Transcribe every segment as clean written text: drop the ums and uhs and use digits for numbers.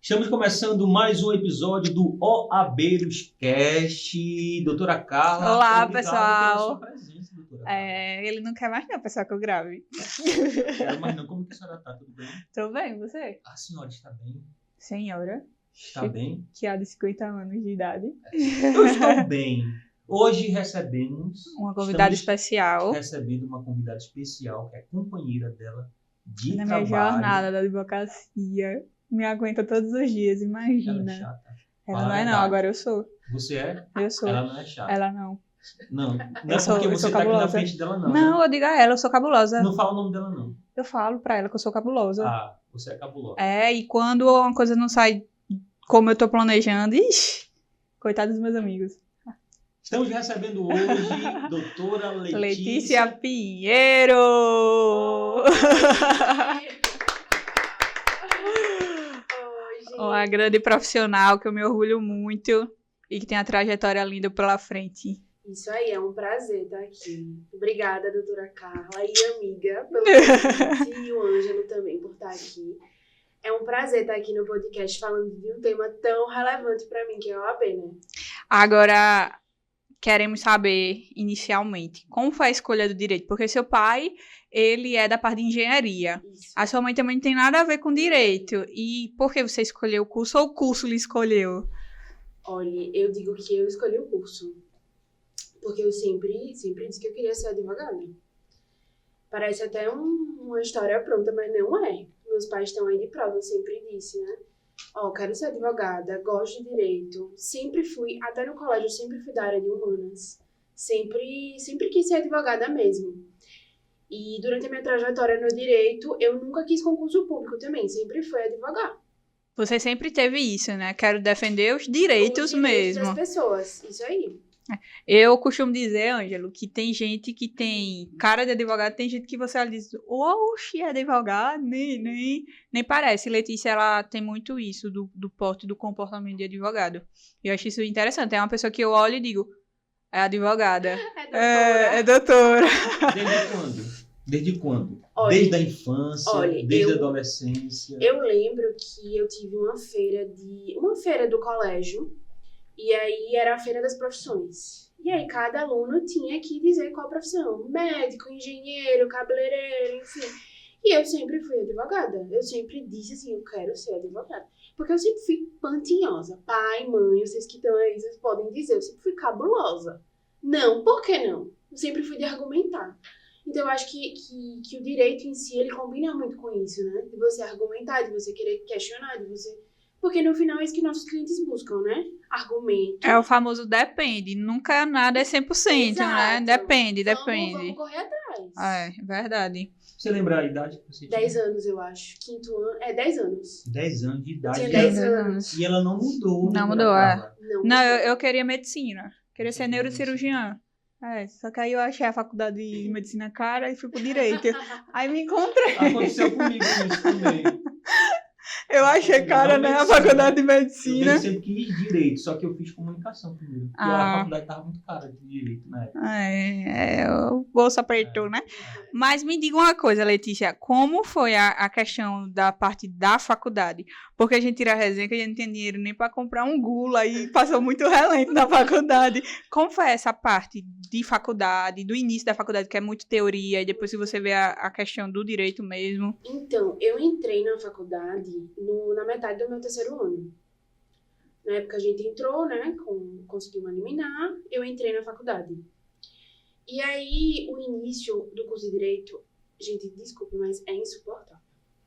Estamos começando mais um episódio do OABeiros Cast. Doutora Carla. Olá, obrigado pessoal. pela sua presença, doutora Carla. Ele não quer mais não, pessoal, que eu grave. Quero mais não. Como que a senhora está? Tudo bem? Tô bem, você? A senhora está bem? Senhora. Está bem? Que há de 50 anos de idade. Eu estou bem. Hoje recebemos... Uma convidada estamos especial. recebendo uma convidada especial, que é companheira dela de Na trabalho. minha jornada da advocacia. Me aguenta todos os dias, Ela imagina. é chata. Ela Fala não a é não, verdade. agora eu sou. Você é? Eu sou. Ela não é chata. Ela não. Não é Eu sou- porque eu você sou está aqui na cabulosa. frente dela, não. Não, Né? eu digo a ela, eu sou cabulosa. Não fala o nome dela, não. Eu falo pra ela que eu sou cabulosa. Ah, você é cabulosa. E quando uma coisa não sai como eu tô planejando, ixi, coitado dos meus amigos. Estamos recebendo hoje doutora Letícia Pinheiro! Oi, gente. Uma grande profissional que eu me orgulho muito e que tem a trajetória linda pela frente. Isso aí, é um prazer estar aqui. Obrigada, doutora Carla e amiga, pelo convite, e o Ângelo também por estar aqui. É um prazer estar aqui no podcast falando de um tema tão relevante para mim, que é a OAB, né? Agora, queremos saber, inicialmente, como foi a escolha do direito? Porque seu pai, ele é da parte de engenharia. Isso. A sua mãe também não tem nada a ver com direito. E por que você escolheu o curso ou o curso lhe escolheu? Olha, eu digo que eu escolhi o curso, porque eu sempre disse que eu queria ser advogada. Parece até uma história pronta, mas não é. Meus pais estão aí de prova, eu sempre disse, né? Quero ser advogada, gosto de direito. Sempre fui, até no colégio, eu sempre fui da área de humanas. Sempre quis ser advogada mesmo. E durante a minha trajetória no direito, eu nunca quis concurso público também, sempre fui advogar. Você sempre teve isso, né? Quero defender os direitos Os direitos mesmo. das pessoas, isso aí. Eu costumo dizer, Ângelo, que tem gente que tem cara de advogado, tem gente que você olha e diz, oxe, é advogado? Nem parece. Letícia, ela tem muito isso do porte, do comportamento de advogado. E eu acho isso interessante. É uma pessoa que eu olho e digo, é advogada. É doutora. Desde quando? Desde quando? Olha, Desde a infância, olha, desde a adolescência. Eu lembro que eu tive uma feira do colégio, e aí era a feira das profissões. E aí cada aluno tinha que dizer qual profissão. Médico, engenheiro, cabeleireiro, enfim. E eu sempre fui advogada. Eu sempre disse assim, eu quero ser advogada. Porque eu sempre fui pantinhosa. Pai, mãe, vocês que estão aí, vocês podem dizer, eu sempre fui cabulosa. Não, por que não? Eu sempre fui de argumentar. Então eu acho que o direito em si, ele combina muito com isso, né? De você argumentar, de você querer questionar, de você... Porque no final é isso que nossos clientes buscam, né? Argumento. É o famoso depende. Nunca nada é 100%, né? Exato. Depende. Vamos correr atrás. É, verdade. Você lembra a idade que você tinha? 10 anos, eu acho. 5º ano. 10 anos. 10 anos de idade. Tinha E 10 ela- anos. E ela não mudou. Não doutora mudou, Carla. Não, eu queria medicina. Queria ser neurocirurgiã. Só que aí eu achei a faculdade de medicina cara e fui pro direito. Aí me encontrei. Aconteceu comigo isso também. Eu achei cara, né? A faculdade de medicina. Eu sempre quis direito, só que eu fiz comunicação primeiro. Porque a faculdade estava muito cara de direito na época. O bolso apertou, né? Mas me diga uma coisa, Letícia. Como foi a questão da parte da faculdade? Porque a gente tira a resenha que a gente não tem dinheiro nem para comprar um gula e passou muito relento na faculdade. Como foi essa parte de faculdade, do início da faculdade, que é muito teoria, e depois se você vê a questão do direito mesmo? Então, eu entrei na faculdade na metade do meu 3º ano. Na época a gente entrou, né? Conseguiu uma liminar, eu entrei na faculdade. E aí, o início do curso de Direito, gente, desculpa, mas é insuportável.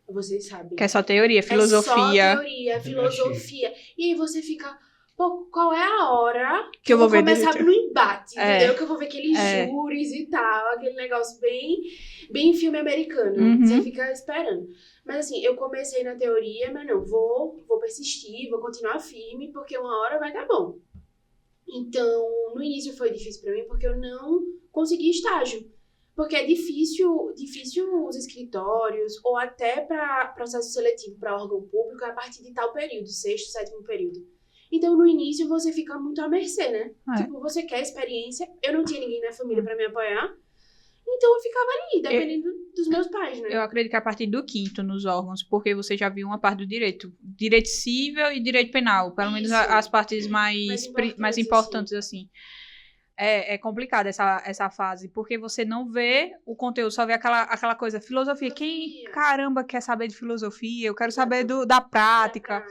Vocês sabem. Que é só teoria, filosofia. É só teoria, filosofia. E aí você fica, pô, qual é a hora Que eu vou ver começar direito. no embate, É. entendeu? Que eu vou ver aqueles É. júris e tal, aquele negócio bem filme americano. Uhum. Você fica esperando. Mas assim, eu comecei na teoria, mas não, vou persistir, vou continuar firme, porque uma hora vai dar bom. Então, no início foi difícil pra mim, porque eu não consegui estágio. Porque é difícil os escritórios, ou até para processo seletivo para órgão público, a partir de tal período, 6º, 7º período. Então, no início, você fica muito à mercê, né? É. Tipo, você quer experiência. Eu não tinha ninguém na família para me apoiar. Então eu ficava ali, dependendo dos meus pais, né? Eu acredito que a partir do 5º nos órgãos, porque você já viu uma parte do direito civil e direito penal, pelo menos as partes mais importantes assim. É complicado essa fase, porque você não vê o conteúdo, só vê aquela coisa, filosofia. Quem, caramba, quer saber de filosofia? Eu quero saber da prática.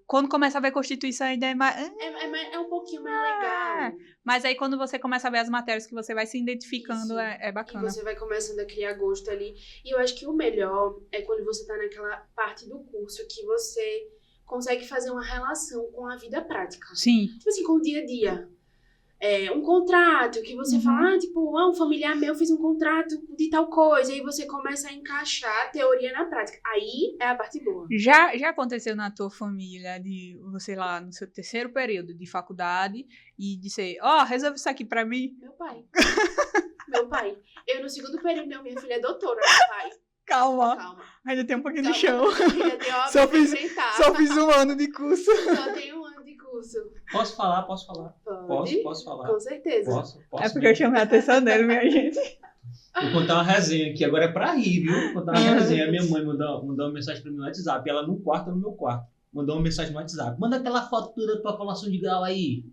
Quando começa a ver Constituição, ainda é mais... É um pouquinho mais legal. Mas aí, quando você começa a ver as matérias que você vai se identificando, é bacana. E você vai começando a criar gosto ali. E eu acho que o melhor é quando você tá naquela parte do curso que você consegue fazer uma relação com a vida prática. Sim. Tipo assim, com o dia a dia. Um contrato que você fala, um familiar meu fez um contrato de tal coisa, aí você começa a encaixar a teoria na prática. Aí é a parte boa. Já aconteceu na tua família de você lá no seu 3º período de faculdade e dizer, resolve isso aqui pra mim? Meu pai. Meu pai. Eu no 2º período, minha filha é doutora, meu pai. Calma. Ainda tem um pouquinho de chão. Ainda tem uma Só fiz 1 ano de curso. Só tem 1 ano de curso. Posso falar? Pode? Posso falar. Com certeza. Posso É porque eu chamei a atenção dele, minha gente. Vou contar uma resenha aqui, agora é pra rir, viu? Vou contar uma resenha. A minha mãe mandou uma mensagem pra mim no WhatsApp, ela no quarto, no meu quarto. Mandou uma mensagem no WhatsApp. Manda aquela foto da tua colação de grau aí.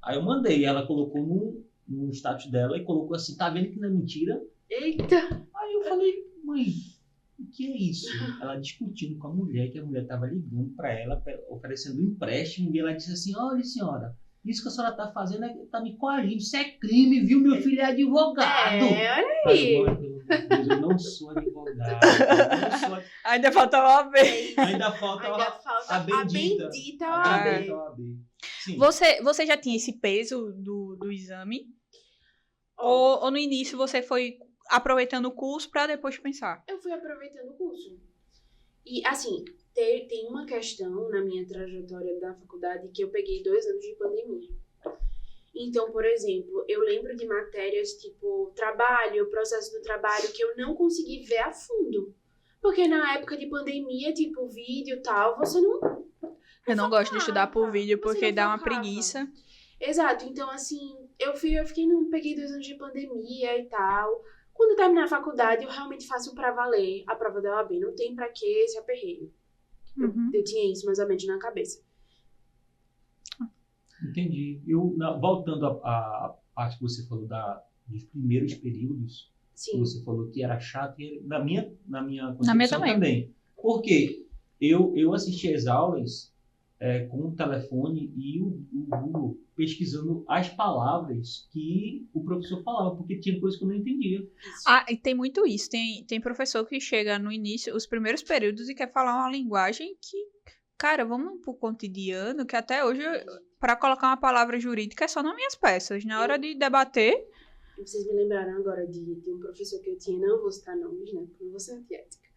Aí eu mandei, ela colocou no status dela e colocou assim, tá vendo que não é mentira? Eita! Aí eu falei, mãe, o que é isso? Ela discutindo com a mulher, que a mulher tava ligando pra ela, oferecendo um empréstimo, e ela disse assim, olha senhora, isso que a senhora tá fazendo tá me coagindo, isso é crime, viu? Meu filho é advogado. Olha aí. Mas, pelo amor de Deus, eu não sou advogado. Ainda falta o OAB. Ainda falta a bendita. A bendita OAB. Sim. Você já tinha esse peso do exame? Ou no início você foi aproveitando o curso para depois pensar? Eu fui aproveitando o curso. E, assim, tem uma questão na minha trajetória da faculdade que eu peguei 2 anos de pandemia. Então, por exemplo, eu lembro de matérias tipo trabalho, processo do trabalho, que eu não consegui ver a fundo. Porque na época de pandemia, tipo, vídeo e tal, você não... Eu não gosto de estudar por vídeo porque dá uma preguiça. Exato. Então, assim, eu peguei 2 anos de pandemia e tal. Quando eu terminar a faculdade, eu realmente faço pra valer a prova da OAB. Não tem pra que esse aperreio. Eu tinha isso mais ou menos na cabeça. Entendi. Voltando à parte que você falou dos primeiros períodos, Sim. Você falou que era chato, e na minha concepção também. Por quê? Eu assisti as aulas com o telefone e o Google pesquisando as palavras que o professor falava, porque tinha coisa que eu não entendia. E tem muito isso. Tem professor que chega no início, os primeiros períodos, e quer falar uma linguagem que, cara, vamos pro cotidiano, que até hoje, para colocar uma palavra jurídica, é só nas minhas peças. Na hora de debater... Vocês me lembraram agora de um professor que eu tinha, não vou citar nomes, né, porque não vou ser antiética.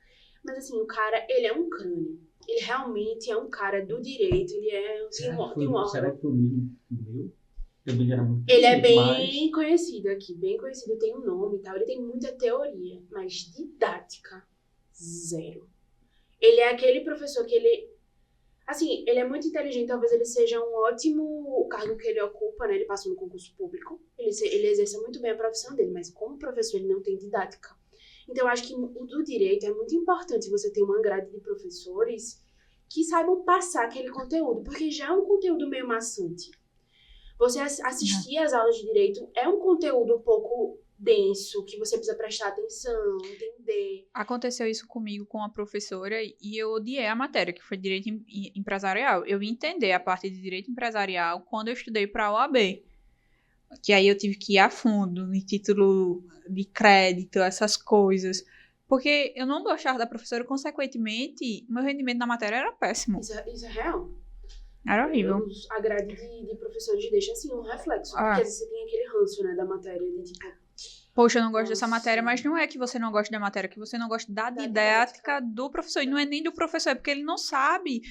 Mas, assim, o cara, ele é um crânio. Ele realmente é um cara do direito, ele é... Será que foi o mesmo meu? Ele é bem conhecido aqui, bem conhecido, tem um nome e tal. Ele tem muita teoria, mas didática, zero. Ele é aquele professor que ele... Assim, ele é muito inteligente, talvez ele seja um ótimo cargo que ele ocupa, né? Ele passou no concurso público, ele exerce muito bem a profissão dele, mas como professor ele não tem didática. Então, eu acho que o do direito é muito importante você ter uma grade de professores que saibam passar aquele conteúdo, porque já é um conteúdo meio maçante. Você assistir às aulas de direito é um conteúdo um pouco denso, que você precisa prestar atenção, entender. Aconteceu isso comigo com a professora e eu odiei a matéria, que foi Direito Empresarial. Eu vim entender a parte de Direito Empresarial quando eu estudei para a OAB. Que aí eu tive que ir a fundo, no título de crédito, essas coisas. Porque eu não gostava da professora, consequentemente, meu rendimento na matéria era péssimo. Isso é real. Era horrível. A grade de professores deixa, assim, um reflexo. Porque às vezes você tem aquele ranço, né, da matéria, de tipo... Poxa, eu não gosto dessa matéria, mas não é que você não gosta da matéria, é que você não gosta da didática do professor. E não é nem do professor, é porque ele não sabe.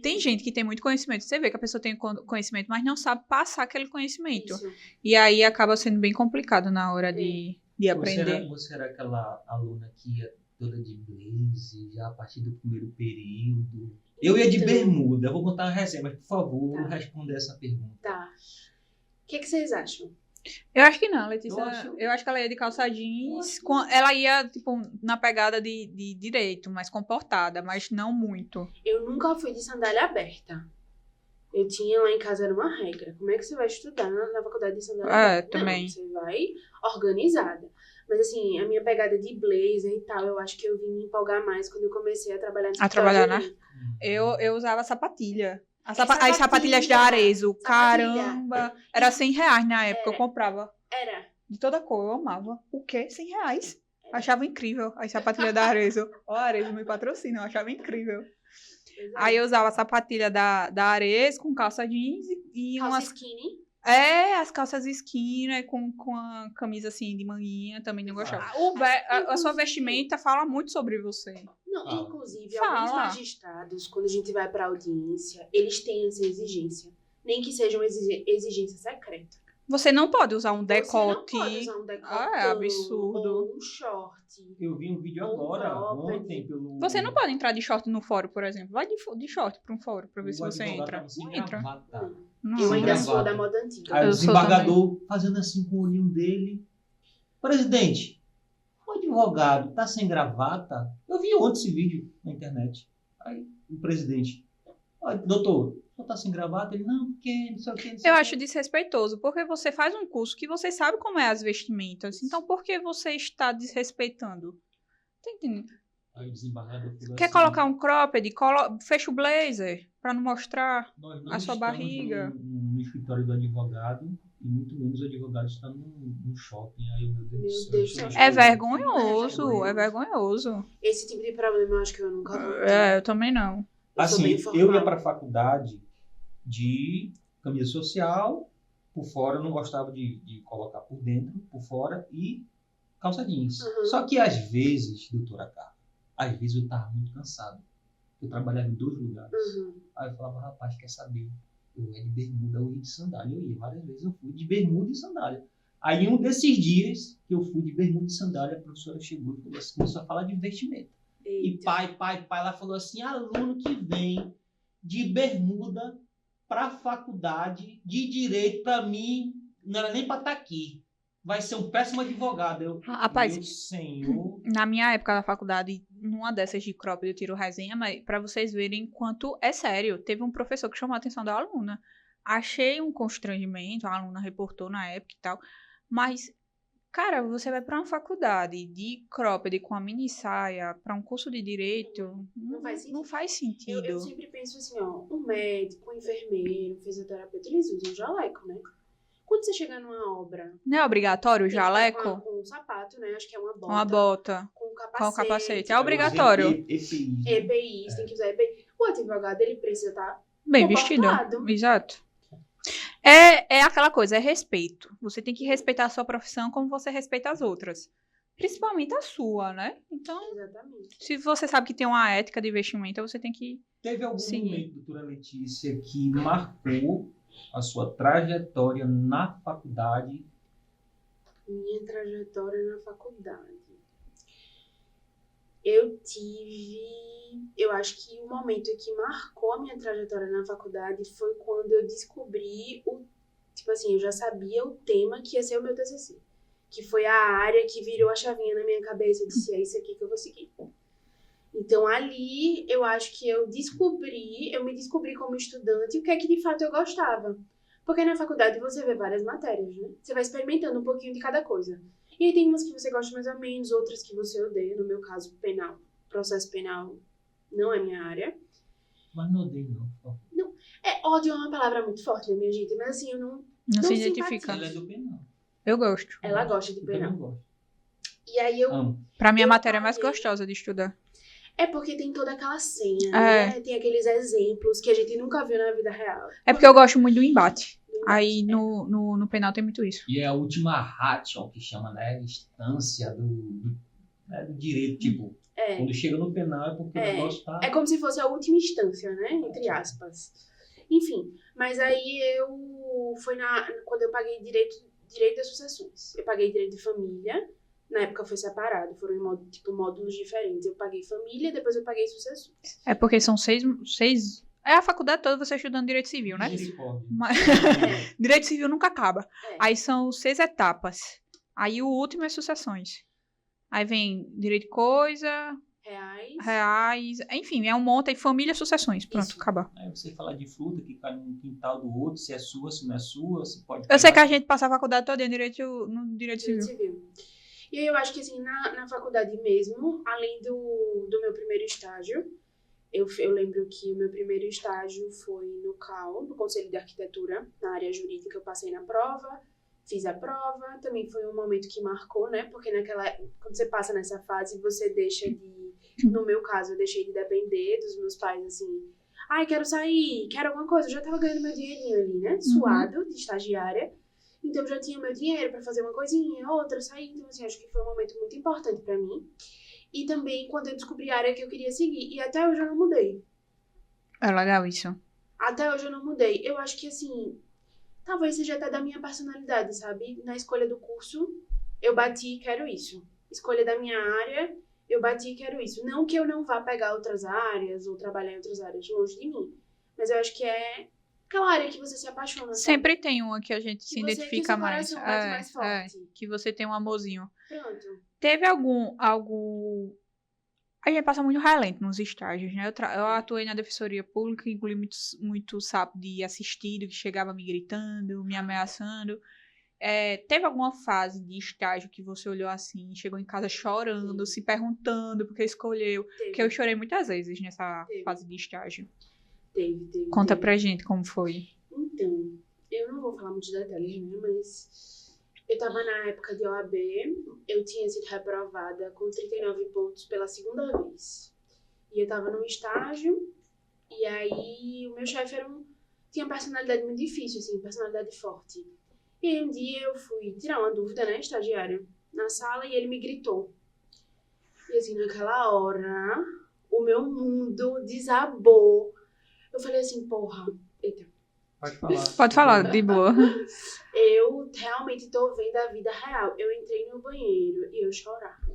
Tem gente que tem muito conhecimento. Você vê que a pessoa tem conhecimento, mas não sabe passar aquele conhecimento. Isso. E aí acaba sendo bem complicado na hora de aprender. Você era aquela aluna que ia toda de blazer, já a partir do primeiro período? Eu ia de bermuda. Eu vou contar uma resenha, mas por favor, responda essa pergunta. Tá. O que vocês acham? Eu acho que não, Letícia. Eu Eu acho que ela ia de calça jeans. acho que- Ela ia, tipo, na pegada de direito, mais comportada, mas não muito. Eu nunca fui de sandália aberta. Eu tinha lá em casa, era uma regra. Como é que você vai estudar na faculdade de sandália aberta? também. Não, você vai organizada. Mas assim, a minha pegada de blazer e tal, eu acho que eu vim me empolgar mais quando eu comecei a trabalhar no escritório trabalhar, né? ali. Eu usava sapatilha. Sapatilha. As sapatilhas da Arezzo. Sapatilha. Caramba! Era R$100 na época, eu comprava. Era. De toda cor, eu amava. O quê? R$100. Achava incrível as sapatilhas da Arezzo. Ó, a Arezzo me patrocina, eu achava incrível. Exato. Aí eu usava a sapatilha da Arezzo com calça jeans e Calça umas... skinny. As calças skinny com a camisa assim de manguinha, também não gostava. A sua vestimenta fala muito sobre você. Não, Fala. inclusive, Fala. alguns magistrados, quando a gente vai pra audiência, eles têm essa exigência. Nem que seja uma exigência secreta. Você não pode usar um decote. Você não pode usar um decotão, É absurdo. ou um short. Eu vi um vídeo Ou agora, cropped. ontem, pelo... Você não pode entrar de short no fórum, por exemplo. Vai de short para um fórum pra ver se o você advogado entra. tava sem Não entra. gravata. Não. Eu Sim, ainda sou gravata. da moda antiga. Aí o Eu sou desembargador fazendo assim com o olhinho dele. Presidente, o advogado tá sem gravata? Eu vi ontem esse vídeo na internet. Aí o presidente, doutor, o senhor tá sem gravata? Ele, não, porque não sei o que, não sei Eu o quê. acho desrespeitoso, porque você faz um curso que você sabe como é as vestimentas. Então, por que você está desrespeitando? Tá entendendo? Aí o desembargador falou Quer assim, colocar um cropped? Fecha o blazer pra não mostrar. nós não a sua estamos barriga? no escritório do advogado e muito menos o advogado está no shopping. Aí, meu Deus do Meu céu. Deus isso do céu. É vergonhoso, vergonhoso, é vergonhoso. Esse tipo de problema eu acho que eu nunca vou ter. Eu também não. Eu sou Assim, bem eu formal. ia para a faculdade de camisa social, por fora eu não gostava de colocar por dentro, por fora, e calça jeans. Uhum. Só que às vezes, doutora Carla, às vezes eu estava muito cansado. Eu trabalhava em 2 lugares. Uhum. Aí eu falava, rapaz, quer saber? Eu ia de bermuda ou ia de sandália. Eu ia várias vezes, eu fui de bermuda e sandália. Aí um desses dias que eu fui de bermuda e sandália, a professora chegou e falou assim, começou a falar de investimento. E Eita. pai, ela falou assim, aluno que vem de bermuda para faculdade de direito, para mim, não era nem para estar aqui. Vai ser um péssimo advogado. Eu, Rapaz, meu senhor. na minha época da faculdade, numa dessas de cropped eu tiro resenha, mas pra vocês verem quanto é sério. Teve um professor que chamou a atenção da aluna. Achei um constrangimento, a aluna reportou na época e tal. Mas, cara, você vai pra uma faculdade de cropped com a mini saia, pra um curso de direito, não faz sentido. Eu sempre penso assim, ó, um médico, um enfermeiro, um fisioterapeuta, eles usam jaleco, né? Quando você chegar numa obra... Não é obrigatório o tem que estar jaleco? Com um sapato, né? Acho que é uma bota. Uma bota. Com um capacete. Com o capacete. É obrigatório. EPI. EPIs, tem que usar EPI. O advogado, ele precisa estar... Bem comportado. vestido. Exato. É aquela coisa, é respeito. Você tem que respeitar a sua profissão como você respeita as outras. Principalmente a sua, né? Então, Exatamente. se você sabe que tem uma ética de vestimenta, você tem que... Teve algum Sim. momento, doutora Letícia, que marcou a sua trajetória na faculdade? Minha trajetória na faculdade. Eu acho que o momento que marcou a minha trajetória na faculdade foi quando eu descobri tipo assim, eu já sabia o tema que ia ser o meu TCC. Que foi a área que virou a chavinha na minha cabeça. Eu disse, é isso aqui que eu vou seguir. Então, ali, eu acho que eu me descobri como estudante o que é que de fato eu gostava. Porque na faculdade você vê várias matérias, né? Você vai experimentando um pouquinho de cada coisa. E aí tem umas que você gosta mais ou menos, outras que você odeia. No meu caso, penal. Processo penal não é minha área. Mas não odeio, não. Ódio é uma palavra muito forte, né, minha gente? Mas assim, eu não se simpatizo. identifica. Ela é do penal. Eu gosto. Ela gosta de Eu penal. também gosto. E aí eu... Amo. Pra mim, a Eu matéria mais paguei. gostosa de estudar. É porque tem toda aquela senha, É. né? Tem aqueles exemplos que a gente nunca viu na vida real. É porque eu gosto muito do embate. Aí no penal tem muito isso. E é a última ratio, que chama, né? Instância do direito. Tipo, quando chega no penal é porque o negócio tá... É como se fosse a última instância, né? Entre aspas. Enfim, mas aí quando eu paguei direito de associações. Eu paguei direito de família. Na época foi separado, foram em módulos diferentes. Eu paguei família, depois eu paguei sucessões. É porque são seis É a faculdade toda você estudando direito civil, né? Misericórdia. Mas- Direito civil nunca acaba. É. Aí são 6 etapas. Aí o último é sucessões. Aí vem direito de coisa, reais, enfim, é um monte aí, família, sucessões. Pronto, Isso. acaba. Aí você fala de fruta que cai no quintal do outro, se é sua, se não é sua, se pode Eu sei pegar. que a gente passa a faculdade toda no direito Direito civil. civil. E aí eu acho que assim, na faculdade mesmo, além do meu primeiro estágio, eu lembro que o meu primeiro estágio foi no CAU, no Conselho de Arquitetura, na área jurídica. Eu passei na prova, fiz a prova, também foi um momento que marcou, né? Porque quando você passa nessa fase, você deixa de, no meu caso, eu deixei de depender dos meus pais, assim, ai, quero sair, quero alguma coisa. Eu já tava ganhando meu dinheirinho ali, né? Suado, de estagiária. Então, eu já tinha meu dinheiro pra fazer uma coisinha, outra, sair. Então, assim, acho que foi um momento muito importante pra mim. E também quando eu descobri a área que eu queria seguir. E até hoje eu não mudei. É legal isso. Até hoje eu não mudei. Eu acho que, assim, talvez seja até da minha personalidade, sabe? Na escolha do curso, eu bati e quero isso. Escolha da minha área, eu bati e quero isso. Não que eu não vá pegar outras áreas ou trabalhar em outras áreas longe de mim. Mas eu acho que é aquela área que você se apaixona. Sabe? Sempre tem uma que a gente se Que identifica seu mais. coração bate mais forte. Que você tem um amorzinho. Pronto. Teve algum... A gente passa muito relento nos estágios, né? Eu atuei na defensoria pública, engoli muito sapo de assistido, que chegava me gritando, me ameaçando. Teve alguma fase de estágio que você olhou assim, chegou em casa chorando, se perguntando porque escolheu? Porque eu chorei muitas vezes nessa fase de estágio. Teve. Conta pra gente como foi. Então, eu não vou falar muitos detalhes, né? Mas eu tava na época de OAB, eu tinha sido reprovada com 39 pontos pela segunda vez. E eu tava num estágio, e aí o meu chefe tinha uma personalidade muito difícil, assim, personalidade forte. E aí um dia eu fui tirar uma dúvida, né, estagiária, na sala, e ele me gritou. E assim, naquela hora, o meu mundo desabou. Eu falei assim, porra, eita. Pode falar, de boa. Eu realmente tô vendo a vida real. Eu entrei no banheiro e eu chorava.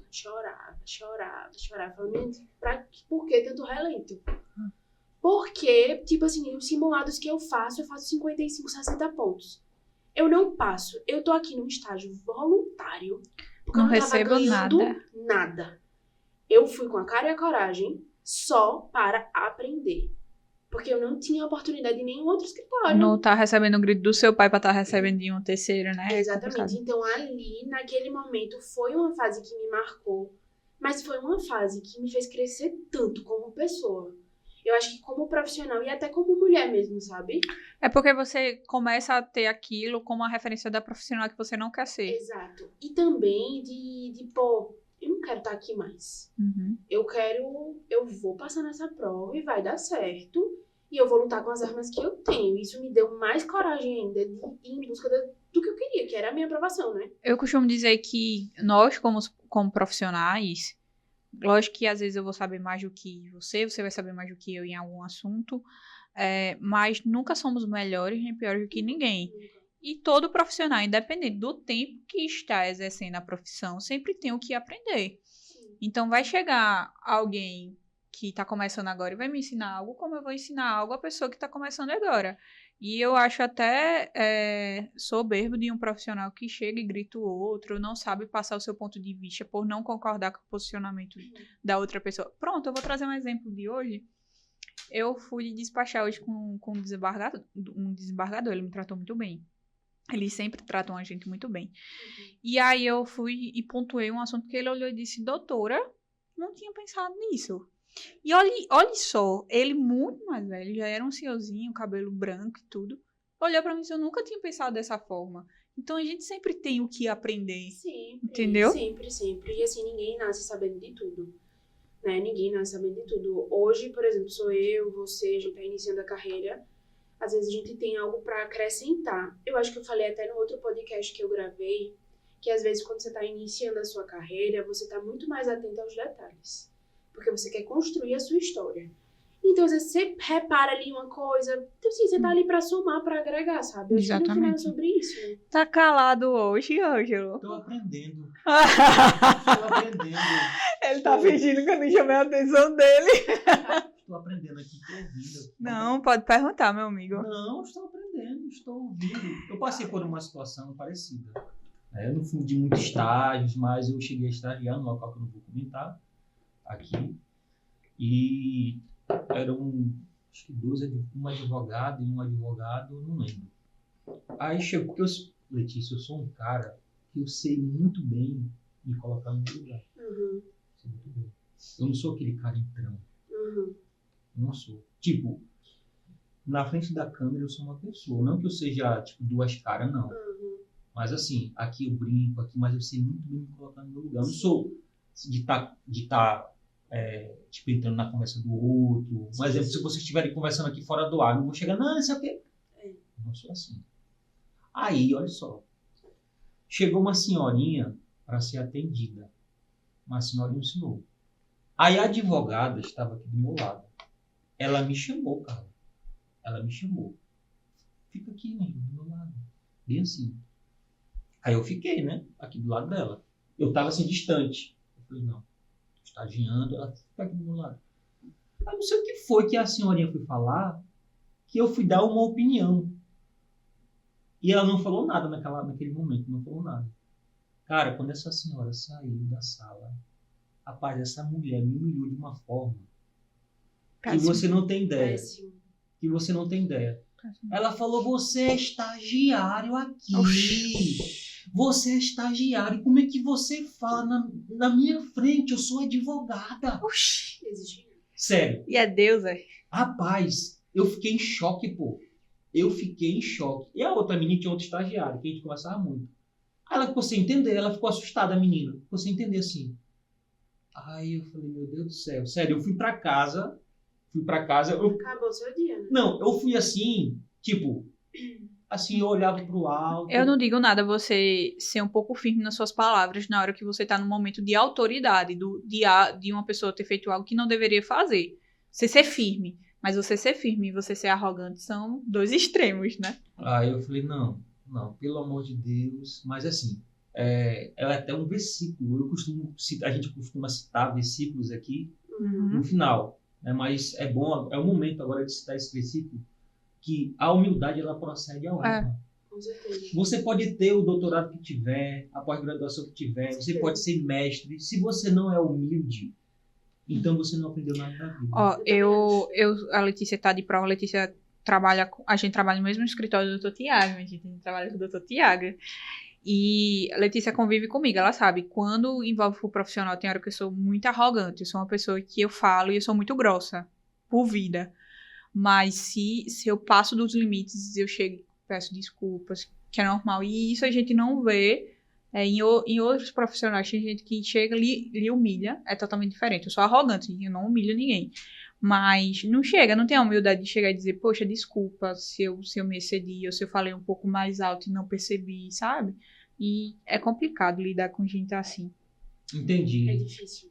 Falei, por que tanto relento? Porque, tipo assim, os simulados que eu faço 55, 60 pontos. Eu não passo. Eu tô aqui num estágio voluntário. Porque Não eu não tava recebo ganhando nada. Eu fui com a cara e a coragem só para aprender. Porque eu não tinha oportunidade em nenhum outro escritório. Não tá recebendo o grito do seu pai pra tá recebendo de um terceiro, né? Exatamente. Então, ali, naquele momento, foi uma fase que me marcou. Mas foi uma fase que me fez crescer tanto como pessoa. Eu acho que como profissional e até como mulher mesmo, sabe? É porque você começa a ter aquilo como a referência da profissional que você não quer ser. Exato. E também pô, eu não quero estar aqui mais. Uhum. Eu vou passar nessa prova e vai dar certo. E eu vou lutar com as armas que eu tenho. Isso me deu mais coragem ainda de ir em busca do que eu queria, que era a minha aprovação, né? Eu costumo dizer que nós, como profissionais, lógico que às vezes eu vou saber mais do que você vai saber mais do que eu em algum assunto, mas nunca somos melhores nem piores do que ninguém. E todo profissional, independente do tempo que está exercendo a profissão, sempre tem o que aprender. Sim. Então vai chegar alguém que está começando agora e vai me ensinar algo, como eu vou ensinar algo à pessoa que está começando agora. E eu acho até soberbo de um profissional que chega e grita o outro, não sabe passar o seu ponto de vista por não concordar com o posicionamento da outra pessoa. Pronto, eu vou trazer um exemplo de hoje. Eu fui despachar hoje com um desembargador, ele me tratou muito bem. Eles sempre tratam a gente muito bem. E aí eu fui e pontuei um assunto que ele olhou e disse, doutora, não tinha pensado nisso. E olha só, ele muito mais velho, já era um senhorzinho, cabelo branco e tudo. Olhou pra mim e disse, eu nunca tinha pensado dessa forma. Então a gente sempre tem o que aprender. Sempre. Entendeu? Sempre. E assim, ninguém nasce sabendo de tudo. Né? Ninguém nasce sabendo de tudo. Hoje, por exemplo, sou eu, você, a gente tá iniciando a carreira. Às vezes a gente tem algo pra acrescentar. Eu acho que eu falei até no outro podcast que eu gravei, que às vezes quando você tá iniciando a sua carreira, você tá muito mais atento aos detalhes. Porque você quer construir a sua história. Então, às vezes, você repara ali uma coisa. Então, assim, você tá ali pra somar, pra agregar, sabe? Eu acho que no final é Exatamente. sobre isso, né? Tá calado hoje, Ângelo? Tô aprendendo. Estou aprendendo. Ele tá fingindo que eu não chamei a atenção dele. Estou aprendendo aqui, estou ouvindo. Não, pode perguntar, meu amigo. Não, estou aprendendo, estou ouvindo. Eu passei por uma situação parecida. Eu não fui de muitos estágios, mas eu cheguei a estagiar no local que eu não vou comentar aqui. E eram, acho que uma advogada e um advogado, não lembro. Aí chegou, porque Letícia, eu sou um cara que eu sei muito bem me colocar no meu lugar. Sei muito bem. Eu não sou aquele cara entrão. Não sou. Tipo, na frente da câmera eu sou uma pessoa. Não que eu seja, tipo, duas caras, não. Mas assim, aqui eu brinco, aqui, mas eu sei muito bem me colocar no meu lugar. Eu não sou de estar tipo, entrando na conversa do outro. Por exemplo, se vocês estiverem conversando aqui fora do ar, eu não vou chegar, não sei o quê. Eu não sou assim. Aí, olha só. Chegou uma senhorinha para ser atendida. Uma senhorinha e um senhor. Aí a advogada estava aqui do meu lado. Ela me chamou, cara. Ela me chamou. Fica aqui, né, do meu lado. Bem assim. Aí eu fiquei, né, aqui do lado dela. Eu tava assim, distante. Eu falei, não, estagiando, ela fica aqui do meu lado. Aí não sei o que foi que a senhorinha foi falar, que eu fui dar uma opinião. E ela não falou nada naquele momento, não falou nada. Cara, quando essa senhora saiu da sala, rapaz, essa mulher me humilhou de uma forma que você não tem ideia. Que você não tem ideia. Ela falou, você é estagiário aqui. Você é estagiário. Como é que você fala na minha frente? Eu sou advogada. Sério. E é Deus, é? Rapaz, eu fiquei em choque, pô. Eu fiquei em choque. E a outra menina tinha outro estagiário, que a gente conversava muito. Aí ela ficou sem entender, ela ficou assustada, a menina. Ficou sem entender assim. Aí eu falei, meu Deus do céu. Sério, eu fui pra casa. Acabou o seu dia, né? Não, eu fui assim, tipo, assim, eu olhava pro alto. Eu não digo nada, você ser um pouco firme nas suas palavras na hora que você tá num momento de autoridade, de uma pessoa ter feito algo que não deveria fazer. Você ser firme, mas você ser firme e você ser arrogante são dois extremos, né? Aí eu falei, não, pelo amor de Deus. Mas assim, é até um versículo. A gente costuma citar versículos aqui no final. Mas é bom, é o momento agora de citar esse versículo, que a humildade ela procede à honra. Com certeza. Você pode ter o doutorado que tiver, a pós-graduação que tiver, você pode ser mestre. Se você não é humilde, então você não aprendeu nada na vida. Ó, a Letícia tá de prova, a Letícia a gente trabalha no mesmo escritório do Dr. Tiago, a gente trabalha com o Dr. Tiago. E a Letícia convive comigo, ela sabe, quando envolve o profissional, tem hora que eu sou muito arrogante, eu sou uma pessoa que eu falo e eu sou muito grossa, por vida. Mas se eu passo dos limites, eu chego e peço desculpas, que é normal. E isso a gente não vê em outros profissionais, tem gente que chega e lhe humilha, é totalmente diferente. Eu sou arrogante, eu não humilho ninguém. Mas não tem a humildade de chegar e dizer, poxa, desculpa se eu me excedi, ou se eu falei um pouco mais alto e não percebi, sabe? E é complicado lidar com gente assim. Entendi. É difícil.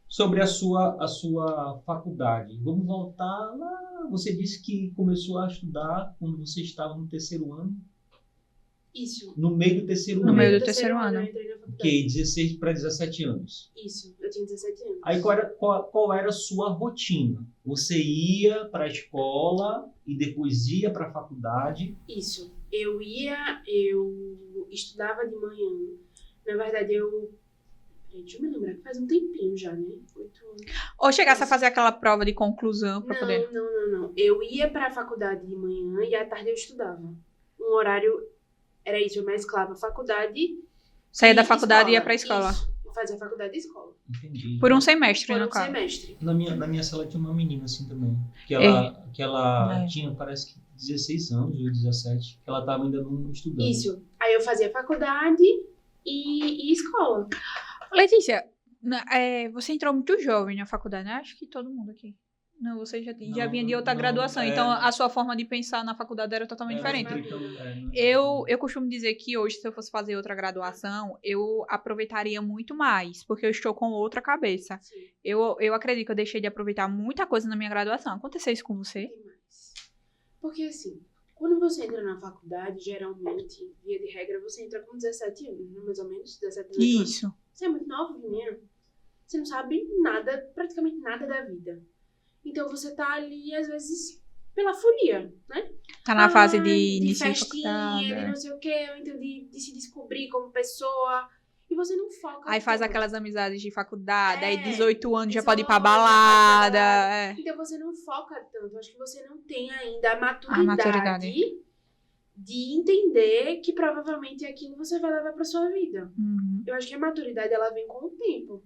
Sobre a sua faculdade, vamos voltar lá. Você disse que começou a estudar quando você estava no terceiro ano. Isso. No meio do terceiro ano. No meio do terceiro ano. Eu entrei na faculdade. Que 16 para 17 anos. Isso, eu tinha 17 anos. Aí qual era a sua rotina? Você ia para a escola e depois ia para a faculdade? Isso. Eu estudava de manhã. Na verdade, deixa eu me lembrar que faz um tempinho já, né? 8 anos. Ou chegasse a fazer aquela prova de conclusão para poder... Não. Eu ia para a faculdade de manhã e à tarde eu estudava. Um horário... Era isso, eu mesclava a faculdade. Saía da faculdade e ia pra escola. Isso, fazia faculdade e escola. Entendi. Por um semestre, Por no um caso. semestre. Na minha sala tinha uma menina assim também. Que ela tinha, parece que 16 anos ou 17. Que ela estava ainda não estudando. Isso. Aí eu fazia faculdade e escola. Letícia, você entrou muito jovem na faculdade, né? Acho que todo mundo aqui. Não, você já Não, vinha de outra não, graduação, é. então a sua forma de pensar na faculdade era totalmente diferente. Eu costumo dizer que hoje, se eu fosse fazer outra graduação, eu aproveitaria muito mais, porque eu estou com outra cabeça. Sim, Eu acredito que eu deixei de aproveitar muita coisa na minha graduação. Aconteceu isso com você? tem mais. Porque assim, quando você entra na faculdade, geralmente, via de regra, você entra com 17 anos, né? Mais ou menos, 17, 18 anos. Isso. Você é muito novinha, você não sabe nada, praticamente nada da vida. Então você tá ali, às vezes, pela folia, né? Tá na fase de De início de festinha, faculdade. de não sei o quê, ou então de se descobrir como pessoa. E você não foca. Aí faz tanto. aquelas amizades de faculdade, aí É, 18 anos já pode ir pra já pode ir pra balada. balada. É. Então você não foca tanto. Acho que você não tem ainda a maturidade. maturidade de entender que provavelmente é aquilo você vai levar pra sua vida. Uhum. Eu acho que a maturidade, ela vem com o tempo.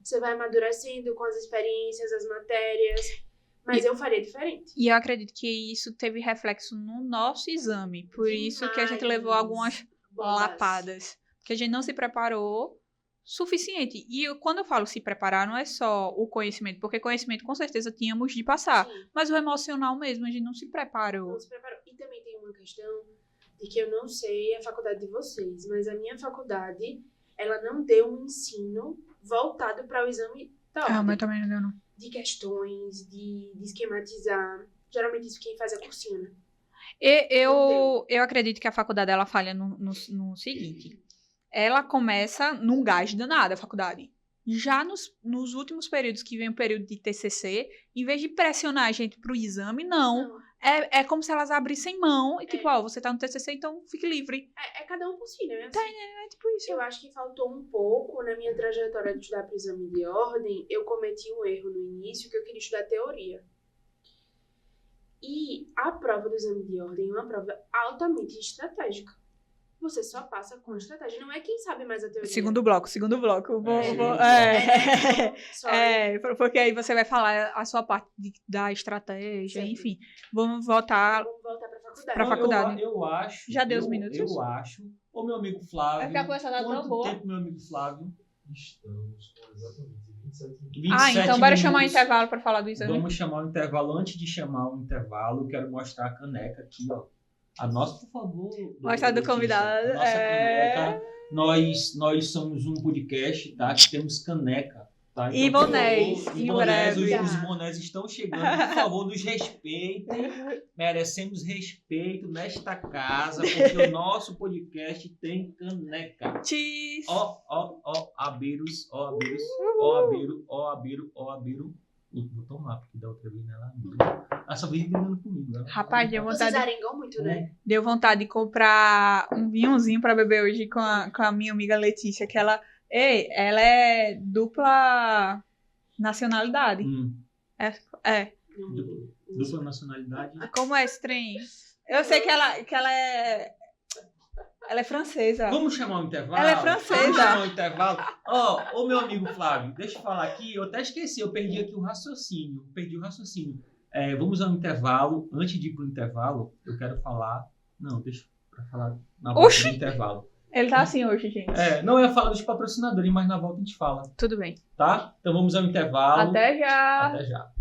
Você vai amadurecendo com as experiências, as matérias. Mas eu faria diferente. E eu acredito que isso teve reflexo no nosso exame. Por isso que a gente levou algumas Bolas. lapadas. Porque a gente não se preparou suficiente. E quando eu falo se preparar, não é só o conhecimento. Porque conhecimento, com certeza, tínhamos de passar. Sim, Mas o emocional mesmo, a gente não se preparou. não se preparou. E também tem uma questão de que eu não sei a faculdade de vocês, mas a minha faculdade, ela não deu um ensino voltado para o exame da ordem. mas também não deu, não. De questões, de esquematizar. Geralmente isso quem faz é cursinho, né? Eu acredito que a faculdade ela falha no seguinte. Ela começa num gás danado, a faculdade. Já nos últimos períodos, que vem o período de TCC, em vez de pressionar a gente pro exame, não. É como se elas abrissem mão e tipo, você tá no TCC, então fique livre. É cada um por si, né? Tá, é tipo isso. Eu acho que faltou um pouco na minha trajetória de estudar para o exame de ordem. Eu cometi um erro no início, que eu queria estudar teoria. E a prova do exame de ordem é uma prova altamente estratégica. Você só passa com estratégia. Não é quem sabe mais a teoria. Segundo bloco. Porque aí você vai falar a sua parte da estratégia, Certo. enfim. Vamos voltar. Vamos voltar para a faculdade. Pra faculdade. Eu acho. Já deu os minutos? Eu acho. Ô, meu amigo Flávio. Vai ficar a conversa tão quanto boa. tempo, meu amigo Flávio? Estamos com exatamente 27 minutos. 27 então bora chamar o minutos. intervalo pra falar do exame. Vamos chamar o intervalo. Antes de chamar o intervalo, eu quero mostrar a caneca aqui, ó. A nossa, por favor. Mostrar do Letícia. convidado. A nossa caneca. Nós somos um podcast, tá? Que temos caneca. Tá? E por bonés, favor, em bonés, breve. os bonés estão chegando. Por favor, nos respeitem. Merecemos respeito nesta casa, porque o nosso podcast tem caneca. Cheese. Abiros. Vou tomar, porque da outra vez, né? Ela só veio brigando comigo, né? Rapaz, deu Vocês vontade, arengam muito, né? deu vontade de comprar um vinhozinho pra beber hoje com a minha amiga Letícia, que ela é dupla nacionalidade. É. Dupla nacionalidade. Como é esse trem? Eu sei que ela é francesa. Vamos chamar o intervalo? Ela é francesa. Vamos chamar o intervalo? Ô meu amigo Flávio, deixa eu falar aqui. Eu até esqueci, eu perdi aqui o raciocínio. Vamos ao intervalo. Antes de ir pro intervalo, eu quero falar... Não, deixa pra falar na volta do intervalo. Ele tá assim hoje, gente. Não, eu ia falar dos patrocinadores, mas na volta a gente fala, Tudo bem. tá? Então vamos ao intervalo. Até já. Até já.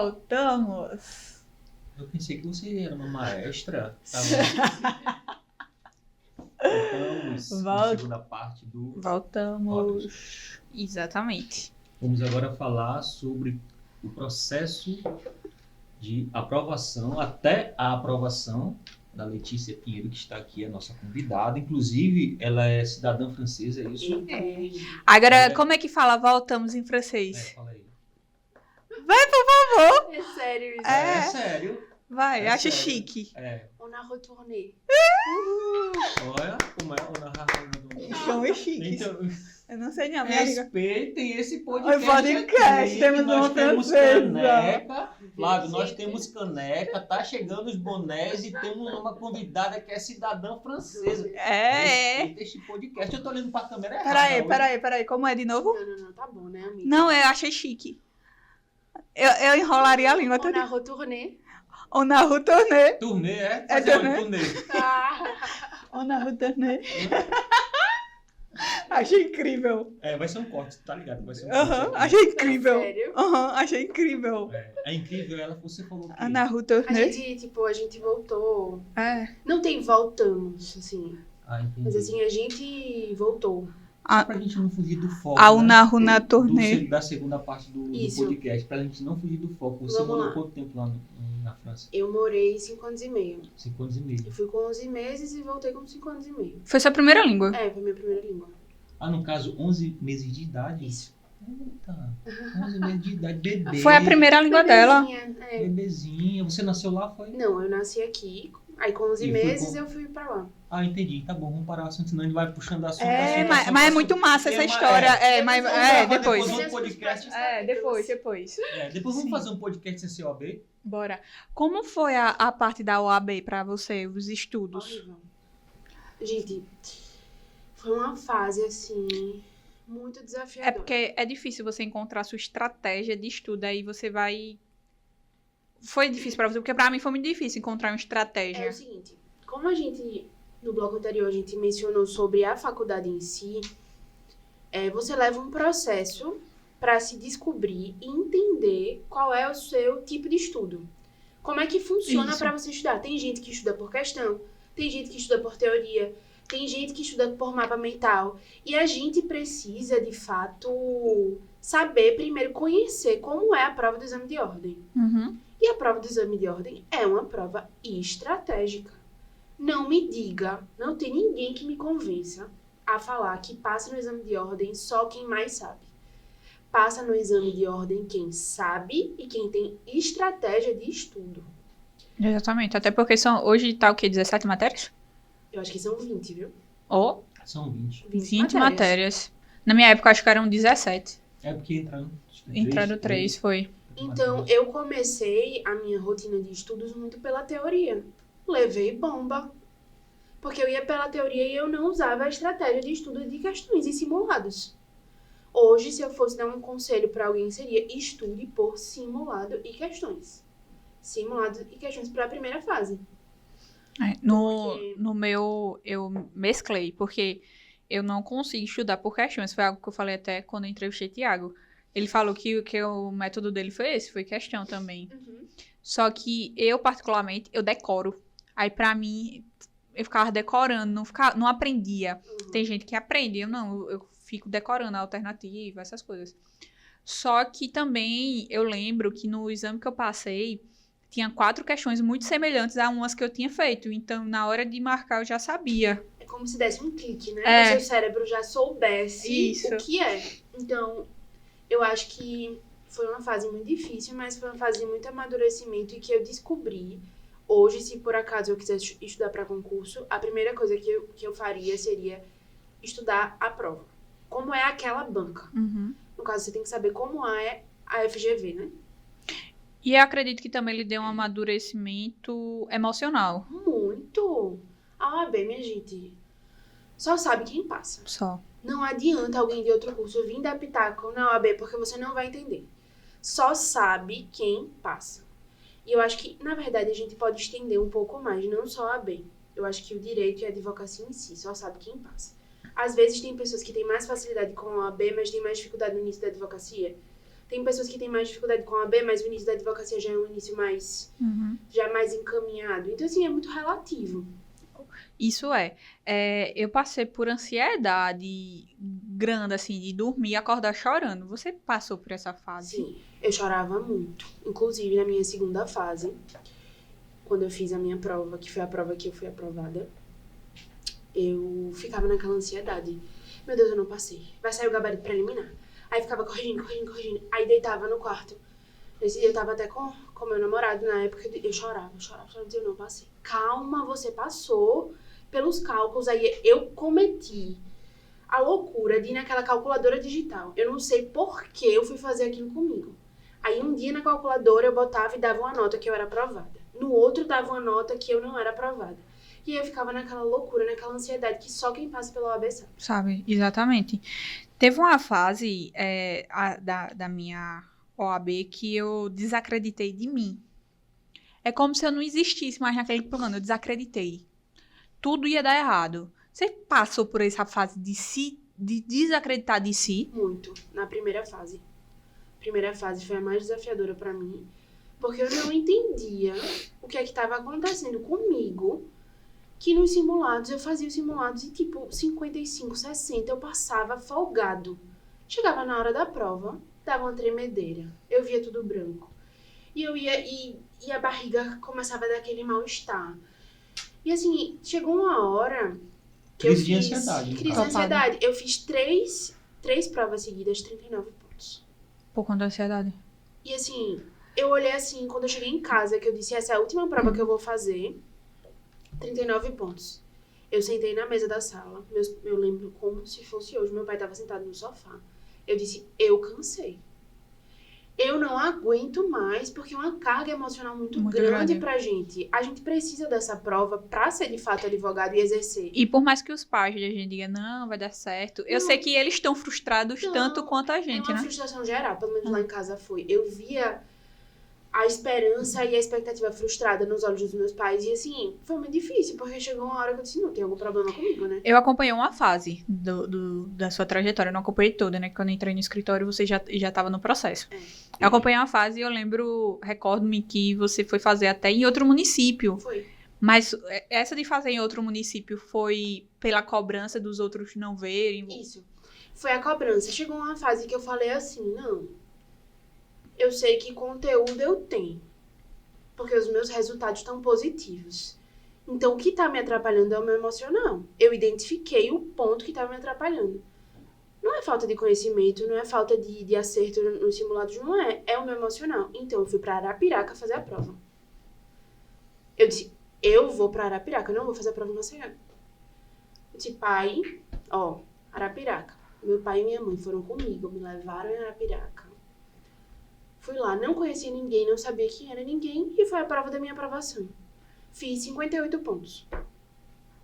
Voltamos. Eu pensei que você era uma maestra. Voltamos na segunda parte do... Voltamos. Exatamente. Vamos agora falar sobre o processo de aprovação, até a aprovação da Letícia Pinheiro, que está aqui, a nossa convidada. Inclusive, ela é cidadã francesa, é isso? Agora, como é que fala voltamos em francês? Fala aí. É sério isso. É sério. Vai, É acho sério. chique. On a retourné. Olha como é o narrador. Estamos chiques. Então, Eu não sei não, minha amiga. respeitem esse podcast. Oi, podcast, aqui, temos nós uma temos francesa. caneca. Flávio, nós temos caneca, tá chegando os bonés e temos uma convidada que é cidadã francesa. Respeita este podcast. Eu tô olhando pra câmera errada. Peraí. Como é de novo? Não, tá bom, né, amiga? Não, eu achei chique. Eu enrolaria a língua On toda. a retourné. On a retourné. Turnê, é? É Fazer turnê. um turnê. On a retourné. Achei incrível. É, vai ser um corte, tá ligado? Vai ser um Aham, corte. achei incrível. Sério? Aham, achei incrível. É incrível, você falou que... On a retourné. A gente voltou. É. Não tem voltamos, assim. Ah, entendi. Mas assim, a gente voltou. Só pra gente não fugir do foco, A né? Una Tournée. Da segunda parte do Isso. podcast, pra gente não fugir do foco. Você Vamos morou lá. quanto tempo lá na França? Eu morei 5 anos e meio. 5 anos e meio. Eu fui com 11 meses e voltei com 5 anos e meio. Foi sua primeira língua. É, foi minha primeira língua. Ah, no caso, 11 meses de idade? Isso. Eita, 11 meses de idade, bebê. Foi a primeira língua dela. Bebezinha, é. Bebezinha. Você nasceu lá, foi? Não, eu nasci aqui. Aí com 11 E foi meses com- eu fui pra lá. Ah, entendi. Tá bom, vamos parar o assunto, senão a gente vai puxando assunto. É, assunto, mas assunto, é assunto. muito massa essa Tem uma- história. É, mas Vamos é, gravar depois. depois um podcast. Depois. Depois vamos Sim. fazer um podcast sem ser OAB? Bora. Como foi a parte da OAB pra você, os estudos? Horrível. Gente, foi uma fase assim, muito desafiadora. É porque é difícil você encontrar sua estratégia de estudo, aí você vai... Foi difícil pra você, porque pra mim foi muito difícil encontrar uma estratégia. É o seguinte, como a gente, no bloco anterior, a gente mencionou sobre a faculdade em si, você leva um processo para se descobrir e entender qual é o seu tipo de estudo. Como é que funciona Isso. para você estudar. Tem gente que estuda por questão, tem gente que estuda por teoria, tem gente que estuda por mapa mental. E a gente precisa, de fato, saber primeiro conhecer como é a prova do exame de ordem. Uhum. E a prova do exame de ordem é uma prova estratégica. Não me diga, não tem ninguém que me convença a falar que passa no exame de ordem só quem mais sabe. Passa no exame de ordem quem sabe e quem tem estratégia de estudo. Exatamente, até porque hoje tá o quê? 17 matérias? Eu acho que são 20, viu? Ou São 20. 20 matérias. Na minha época, acho que eram 17. É porque entraram... Entraram 3, foi. Então, eu comecei a minha rotina de estudos muito pela teoria. Levei bomba. Porque eu ia pela teoria e eu não usava a estratégia de estudo de questões e simulados. Hoje, se eu fosse dar um conselho para alguém, seria estude por simulado e questões. Simulado e questões para a primeira fase. No meu, eu mesclei, porque eu não consigo estudar por questões. Foi algo que eu falei até quando eu entrevistei Thiago. Ele falou que o método dele foi esse, foi questão também. Só que eu, particularmente, eu decoro. Aí, pra mim, eu ficava decorando, não aprendia. Tem gente que aprende, eu não. Eu fico decorando a alternativa, essas coisas. Só que também, eu lembro que no exame que eu passei, tinha 4 questões muito semelhantes a umas que eu tinha feito. Então, na hora de marcar, eu já sabia. É como se desse um clique, né? É. O seu cérebro já soubesse Isso. o que é. Então, eu acho que foi uma fase muito difícil, mas foi uma fase de muito amadurecimento e que eu descobri. Hoje, se por acaso eu quisesse estudar para concurso, a primeira coisa que eu faria seria estudar a prova. Como é aquela banca. Uhum. No caso, você tem que saber como é a FGV, né? E eu acredito que também ele deu um amadurecimento emocional. Muito. A OAB, minha gente, só sabe quem passa. Só. Não adianta alguém de outro curso vir dar pitaco na OAB, porque você não vai entender. Só sabe quem passa. E eu acho que, na verdade, a gente pode estender um pouco mais, não só a OAB. Eu acho que o direito e a advocacia em si só sabe quem passa. Às vezes tem pessoas que têm mais facilidade com a OAB, mas têm mais dificuldade no início da advocacia. Tem pessoas que têm mais dificuldade com a OAB, mas o início da advocacia já é um início mais, já mais encaminhado. Então, assim, é muito relativo. Isso eu passei por ansiedade grande, assim, de dormir e acordar chorando. Você passou por essa fase? Sim, eu chorava muito. Inclusive, na minha segunda fase, quando eu fiz a minha prova, que foi a prova que eu fui aprovada, eu ficava naquela ansiedade. Meu Deus, eu não passei. Vai sair o gabarito preliminar. Aí ficava corrigindo. Aí deitava no quarto. Nesse dia eu tava até com meu namorado na época. Eu chorava, eu não passei. Calma, você passou pelos cálculos. Aí eu cometi a loucura de ir naquela calculadora digital. Eu não sei por que eu fui fazer aquilo comigo. Aí um dia na calculadora eu botava e dava uma nota que eu era aprovada. No outro dava uma nota que eu não era aprovada. E aí eu ficava naquela loucura, naquela ansiedade que só quem passa pela OAB sabe. Sabe, exatamente. Teve uma fase da minha OAB que eu desacreditei de mim. É como se eu não existisse mais naquele plano, eu desacreditei. Tudo ia dar errado. Você passou por essa fase de desacreditar de si? Muito, na primeira fase. A primeira fase foi a mais desafiadora pra mim, porque eu não entendia o que é que estava acontecendo comigo, que nos simulados, eu fazia os simulados e tipo 55, 60, eu passava folgado. Chegava na hora da prova, dava uma tremedeira, eu via tudo branco. E eu ia, e a barriga começava a dar aquele mal-estar. E assim, chegou uma hora que Crise eu de fiz... ansiedade, no Crise de caso. ansiedade. Eu fiz três provas seguidas, 39 pontos. Por conta da ansiedade. E assim, eu olhei assim, quando eu cheguei em casa, que eu disse, essa é a última prova que eu vou fazer, 39 pontos. Eu sentei na mesa da sala, eu lembro como se fosse hoje, meu pai estava sentado no sofá. Eu disse, eu cansei. Eu não aguento mais, porque é uma carga emocional muito grande pra gente. A gente precisa dessa prova pra ser, de fato, advogado e exercer. E por mais que os pais da gente digam, não, vai dar certo, eu sei que eles estão frustrados tanto quanto a É gente, uma né? frustração geral, pelo menos lá em casa foi. Eu via a esperança e a expectativa frustrada nos olhos dos meus pais. E assim, foi muito difícil, porque chegou uma hora que eu disse, não, tem algum problema comigo, né? Eu acompanhei uma fase da sua trajetória, eu não acompanhei toda, né? Quando eu entrei no escritório, você já estava no processo. Eu acompanhei uma fase e eu recordo-me que você foi fazer até em outro município. Foi. Mas essa de fazer em outro município foi pela cobrança dos outros não verem? Isso. Foi a cobrança. Chegou uma fase que eu falei assim, não, eu sei que conteúdo eu tenho, porque os meus resultados estão positivos. Então, o que tá me atrapalhando é o meu emocional. Eu identifiquei o ponto que tava me atrapalhando. Não é falta de conhecimento, não é falta de acerto nos simulados, não é. É o meu emocional. Então, eu fui pra Arapiraca fazer a prova. Eu disse, eu vou pra Arapiraca, eu não vou fazer a prova em Maceió. Eu disse, pai, ó, Arapiraca. Meu pai e minha mãe foram comigo, me levaram em Arapiraca. Fui lá, não conhecia ninguém, não sabia quem era ninguém, e foi a prova da minha aprovação. Fiz 58 pontos.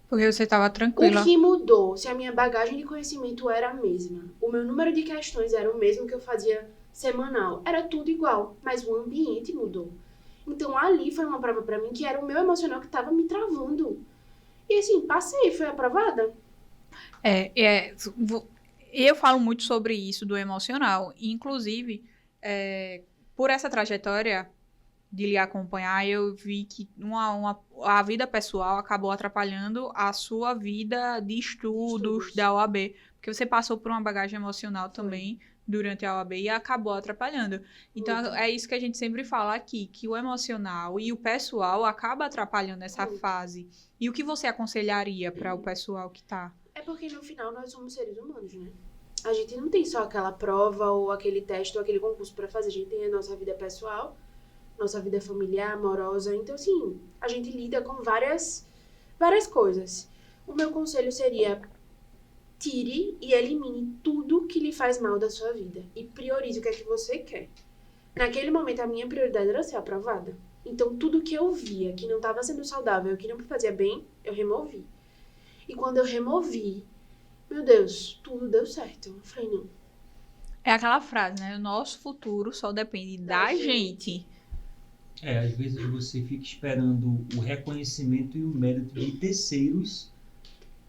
Porque você estava tranquila. O que mudou, se a minha bagagem de conhecimento era a mesma, o meu número de questões era o mesmo que eu fazia semanal, era tudo igual, mas o ambiente mudou. Então ali foi uma prova pra mim que era o meu emocional que tava me travando. E assim, passei, fui aprovada. Eu falo muito sobre isso do emocional. Inclusive, por essa trajetória de lhe acompanhar, eu vi que a vida pessoal acabou atrapalhando a sua vida de estudos da OAB. Porque você passou por uma bagagem emocional também durante a OAB e acabou atrapalhando. Então, é isso que a gente sempre fala aqui, que o emocional e o pessoal acaba atrapalhando essa fase. E o que você aconselharia para o pessoal que tá? É porque no final nós somos seres humanos, né? A gente não tem só aquela prova ou aquele teste ou aquele concurso pra fazer. A gente tem a nossa vida pessoal, nossa vida familiar, amorosa. Então, assim, a gente lida com várias coisas. O meu conselho seria: tire e elimine tudo que lhe faz mal da sua vida. E priorize o que é que você quer. Naquele momento, a minha prioridade era ser aprovada. Então, tudo que eu via que não estava sendo saudável, que não me fazia bem, eu removi. E quando eu removi, meu Deus, tudo deu certo. Eu falei, não. É aquela frase, né? O nosso futuro só depende da gente. Às vezes você fica esperando o reconhecimento e o mérito de terceiros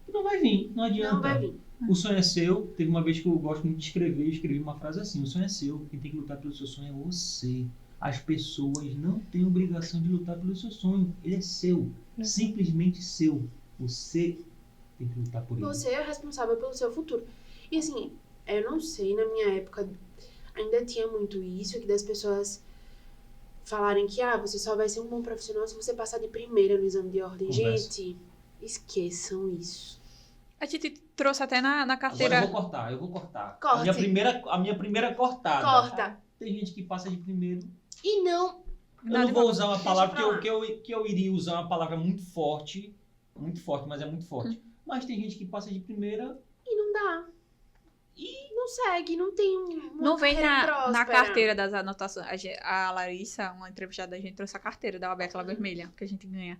e não vai vir, não adianta. Não vai vir. O sonho é seu. Teve uma vez que eu gosto muito de escrever, eu escrevi uma frase assim: o sonho é seu, quem tem que lutar pelo seu sonho é você. As pessoas não têm obrigação de lutar pelo seu sonho, ele é seu, simplesmente seu. Você tem que lutar por ele. Você é responsável pelo seu futuro. E assim, eu não sei, na minha época ainda tinha muito isso, que das pessoas falarem que você só vai ser um bom profissional se você passar de primeira no exame de ordem. Conversa. Gente, esqueçam isso. A gente trouxe até na carteira. Agora eu vou cortar. Corte. A minha primeira cortada. Corta. Tem gente que passa de primeiro. E não... Eu não vou usar uma palavra Deixa eu que eu iria usar uma palavra muito forte, mas é muito forte. Mas tem gente que passa de primeira E não dá. E não segue, não tem uma Não vem carreira na próspera. carteira das anotações. A Larissa, uma entrevistada da gente, trouxe a carteira da OAB, aquela vermelha que a gente ganha.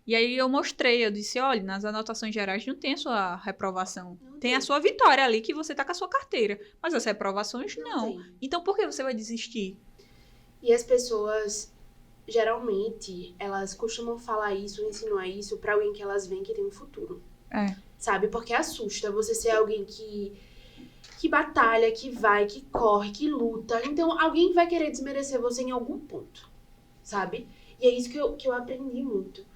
E aí eu mostrei, eu disse, olha, nas anotações gerais não tem a sua reprovação. Não Tem a sua vitória ali, que você tá com a sua carteira. Mas as reprovações, não. tem. Então por que você vai desistir? E as pessoas, geralmente, elas costumam falar isso, insinuar isso pra alguém que elas veem que tem um futuro. É. Sabe? Porque assusta você ser alguém que batalha, que vai, que corre, que luta. Então, alguém vai querer desmerecer você em algum ponto, sabe? E é isso que eu aprendi muito.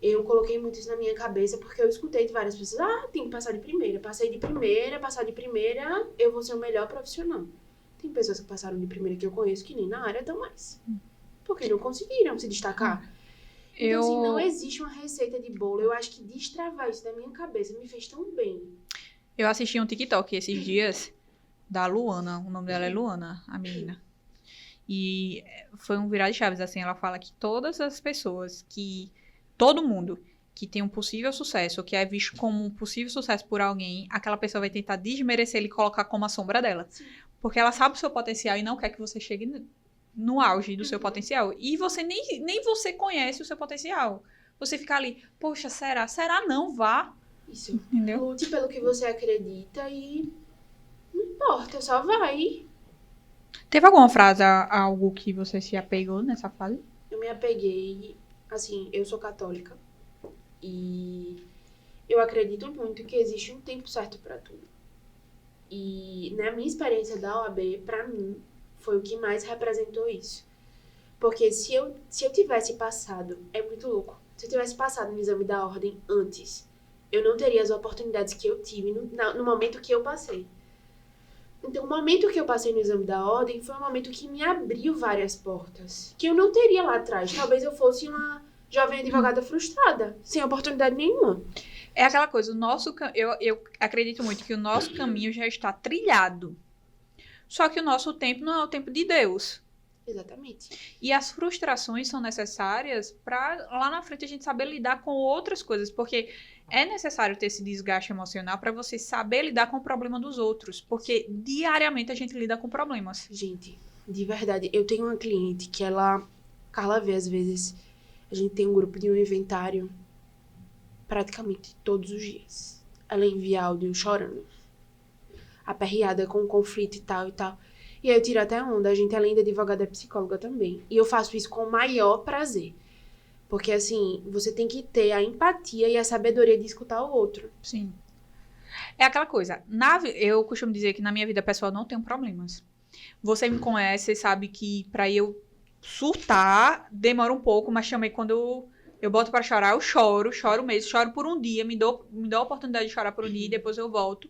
Eu coloquei muito isso na minha cabeça, porque eu escutei de várias pessoas, tem que passar de primeira. Passei de primeira, passar de primeira, eu vou ser o melhor profissional. Tem pessoas que passaram de primeira que eu conheço que nem na área estão mais. Porque não conseguiram se destacar. Então, assim, não existe uma receita de bolo. Eu acho que destravar isso da minha cabeça me fez tão bem. Eu assisti um TikTok esses dias da Luana, o nome dela é Luana, a menina. E foi um virar de chaves, assim, ela fala que todas as pessoas todo mundo que tem um possível sucesso, ou que é visto como um possível sucesso por alguém, aquela pessoa vai tentar desmerecer ele e colocar como a sombra dela. Sim. Porque ela sabe o seu potencial e não quer que você chegue no auge do seu potencial. E você nem você conhece o seu potencial. Você fica ali, poxa, será? Será não? Vá. Isso. Entendeu? Lute pelo que você acredita e não importa, só vai. Teve alguma frase, algo que você se apegou nessa fase? Eu me apeguei, assim, eu sou católica e eu acredito muito que existe um tempo certo pra tudo. E na minha experiência da OAB, pra mim, foi o que mais representou isso. Porque se eu tivesse passado, é muito louco, se eu tivesse passado no exame da ordem antes, eu não teria as oportunidades que eu tive no momento que eu passei. Então, o momento que eu passei no exame da ordem foi um momento que me abriu várias portas, que eu não teria lá atrás. Talvez eu fosse uma jovem advogada frustrada, sem oportunidade nenhuma. É aquela coisa, eu acredito muito que o nosso caminho já está trilhado. Só que o nosso tempo não é o tempo de Deus. Exatamente. E as frustrações são necessárias para lá na frente a gente saber lidar com outras coisas, porque é necessário ter esse desgaste emocional para você saber lidar com o problema dos outros, porque diariamente a gente lida com problemas. Gente, de verdade, eu tenho uma cliente que Carla vê às vezes, a gente tem um grupo de um inventário praticamente todos os dias. Ela envia áudio chorando, aperreada com o conflito e tal e tal. E aí eu tiro até onda, a gente além de advogada é psicóloga também. E eu faço isso com o maior prazer. Porque, assim, você tem que ter a empatia e a sabedoria de escutar o outro. Sim. É aquela coisa, eu costumo dizer que na minha vida pessoal não tenho problemas. Você me conhece, sabe que pra eu surtar demora um pouco, mas também quando eu boto pra chorar, eu choro mesmo, choro por um dia, me dou a oportunidade de chorar por um dia e depois eu volto.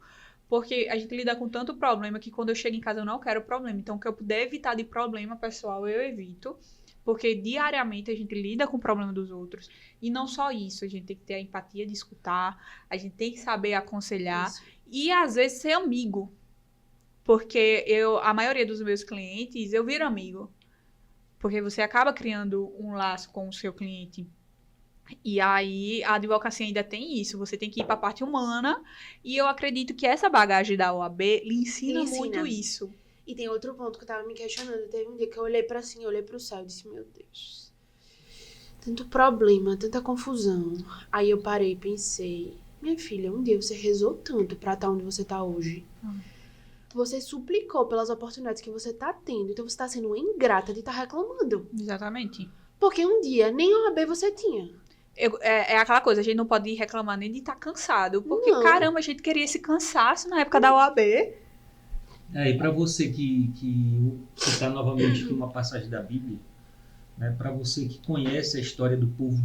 Porque a gente lida com tanto problema que quando eu chego em casa eu não quero problema. Então, o que eu puder evitar de problema pessoal, eu evito. Porque diariamente a gente lida com o problema dos outros. E não só isso, a gente tem que ter a empatia de escutar, a gente tem que saber aconselhar Isso. e às vezes ser amigo. Porque a maioria dos meus clientes, eu viro amigo. Porque você acaba criando um laço com o seu cliente. E aí a advocacia ainda tem isso, você tem que ir para a parte humana. E eu acredito que essa bagagem da OAB lhe ensina muito isso. E tem outro ponto que eu tava me questionando. Teve um dia que eu olhei pra assim, eu olhei pro céu e disse, meu Deus, tanto problema, tanta confusão. Aí eu parei e pensei, minha filha, um dia você rezou tanto pra estar onde você tá hoje. Você suplicou pelas oportunidades que você tá tendo. Então você tá sendo uma ingrata de estar reclamando. Exatamente. Porque um dia nem OAB você tinha. É aquela coisa, a gente não pode reclamar nem de estar cansado. Porque, Não. caramba, a gente queria esse cansaço na época da OAB. E para você que está novamente aqui uma passagem da Bíblia, né, para você que conhece a história do povo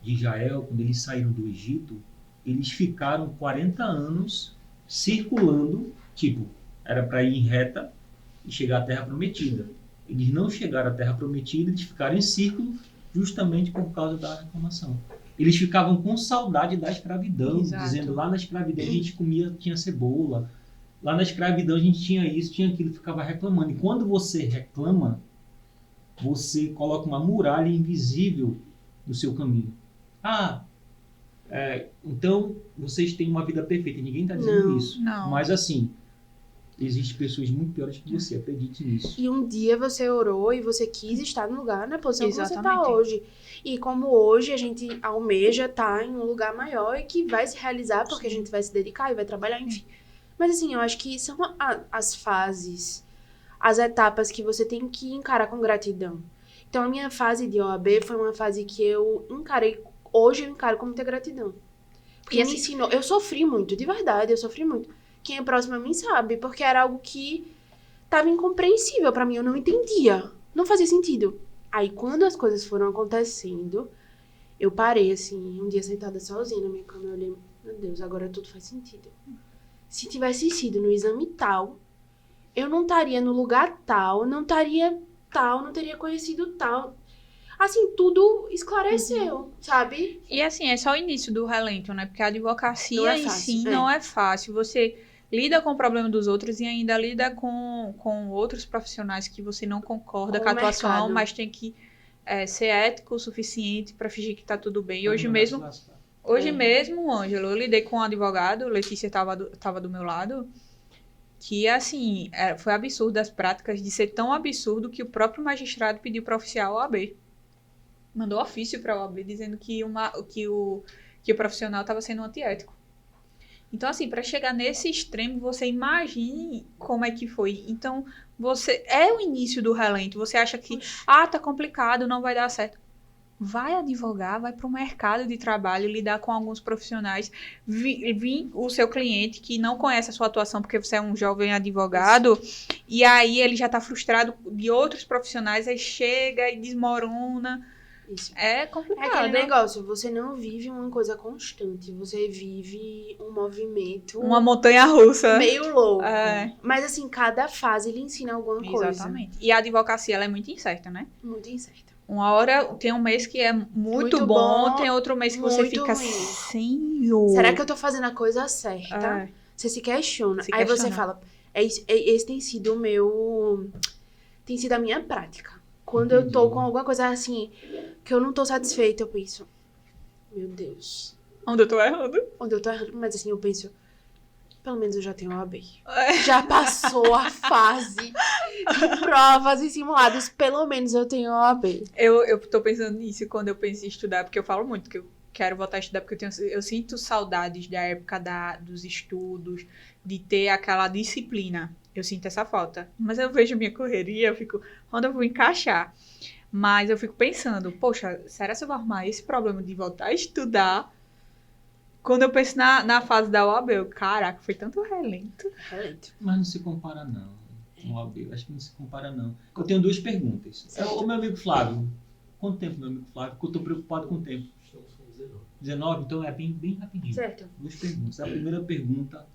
de Israel, quando eles saíram do Egito, eles ficaram 40 anos circulando, tipo, era para ir em reta e chegar à Terra Prometida. Eles não chegaram à Terra Prometida, eles ficaram em círculo justamente por causa da reclamação. Eles ficavam com saudade da escravidão, Exato. dizendo lá na escravidão a gente comia, tinha cebola, lá na escravidão a gente tinha isso, tinha aquilo, ficava reclamando. E quando você reclama, você coloca uma muralha invisível no seu caminho. Então, vocês têm uma vida perfeita. Ninguém tá dizendo Não. isso. Não. Mas assim, existem pessoas muito piores que você. Acredite nisso. E um dia você orou e você quis estar no lugar, na posição que você está Exatamente. hoje. E como hoje a gente almeja estar em um lugar maior e que vai se realizar porque a gente vai se dedicar e vai trabalhar, enfim. Mas assim, eu acho que são as fases, as etapas que você tem que encarar com gratidão. Então a minha fase de OAB foi uma fase que eu encarei, hoje eu encaro com muita gratidão. Porque E me assim- ensinou, eu sofri muito, de verdade, eu sofri muito. Quem é próximo a mim sabe, porque era algo que tava incompreensível pra mim, eu não entendia. Não fazia sentido. Aí, quando as coisas foram acontecendo, eu parei, assim, um dia sentada sozinha na minha cama, eu olhei, meu Deus, agora tudo faz sentido. Se tivesse sido no exame tal, eu não estaria no lugar tal, não estaria tal, não teria conhecido tal. Assim, tudo esclareceu, sabe? E assim, é só o início do relento, né? Porque a advocacia Não é em fácil, si é. não é fácil. Você lida com o problema dos outros e ainda lida com outros profissionais que você não concorda Com com a o atuação, mercado. mas tem que ser ético o suficiente pra fingir que tá tudo bem. E hoje Não vai se mesmo, lascar. Ângelo, eu lidei com um advogado, Letícia tava do meu lado, que assim, foi absurdo as práticas de ser tão absurdo que o próprio magistrado pediu para oficiar a OAB. Mandou ofício para a OAB dizendo que o profissional estava sendo antiético. Então, assim, para chegar nesse extremo, você imagine como é que foi. Então, é o início do relento. Você acha que, tá complicado, não vai dar certo. Vai advogar, vai para o mercado de trabalho, lidar com alguns profissionais, vir o seu cliente que não conhece a sua atuação porque você é um jovem advogado, e aí ele já está frustrado de outros profissionais, aí chega e desmorona. Isso. É É complicado. aquele negócio, você não vive uma coisa constante, você vive um movimento Uma montanha russa. meio louco. É. Mas assim, cada fase lhe ensina alguma coisa. Exatamente. E a advocacia, ela é muito incerta, né? Muito incerta. Uma hora, tem um mês que é muito Muito bom, bom, tem outro mês que você muito fica, ruim. Senhor. Será que eu tô fazendo a coisa certa? É. Você se questiona. Se Aí você questiona. fala, esse tem sido o meu... Tem sido a minha prática. Quando eu tô Entendi. com alguma coisa assim, que eu não tô satisfeita, eu penso, meu Deus, Onde eu tô errando? onde eu tô errando? Mas assim, eu penso, pelo menos eu já tenho OAB. É. Já passou a fase de provas e simulados, pelo menos eu tenho OAB. Eu tô pensando nisso quando eu penso em estudar, porque eu falo muito que eu quero voltar a estudar, porque eu sinto saudades da época dos estudos, de ter aquela disciplina. Eu sinto essa falta. Mas eu vejo minha correria, eu fico, onde eu vou encaixar? Mas eu fico pensando, poxa, será que eu vou arrumar esse problema de voltar a estudar? Quando eu penso na fase da OAB, caraca, foi tanto relento. Relento. Mas não se compara, não. Com a OAB, eu acho que não se compara, não. Eu tenho duas perguntas. O meu amigo Flávio. Quanto tempo, meu amigo Flávio? Porque eu tô preocupado com o tempo. Estamos com 19. 19? Então é bem rapidinho. Certo. Duas perguntas. A primeira pergunta,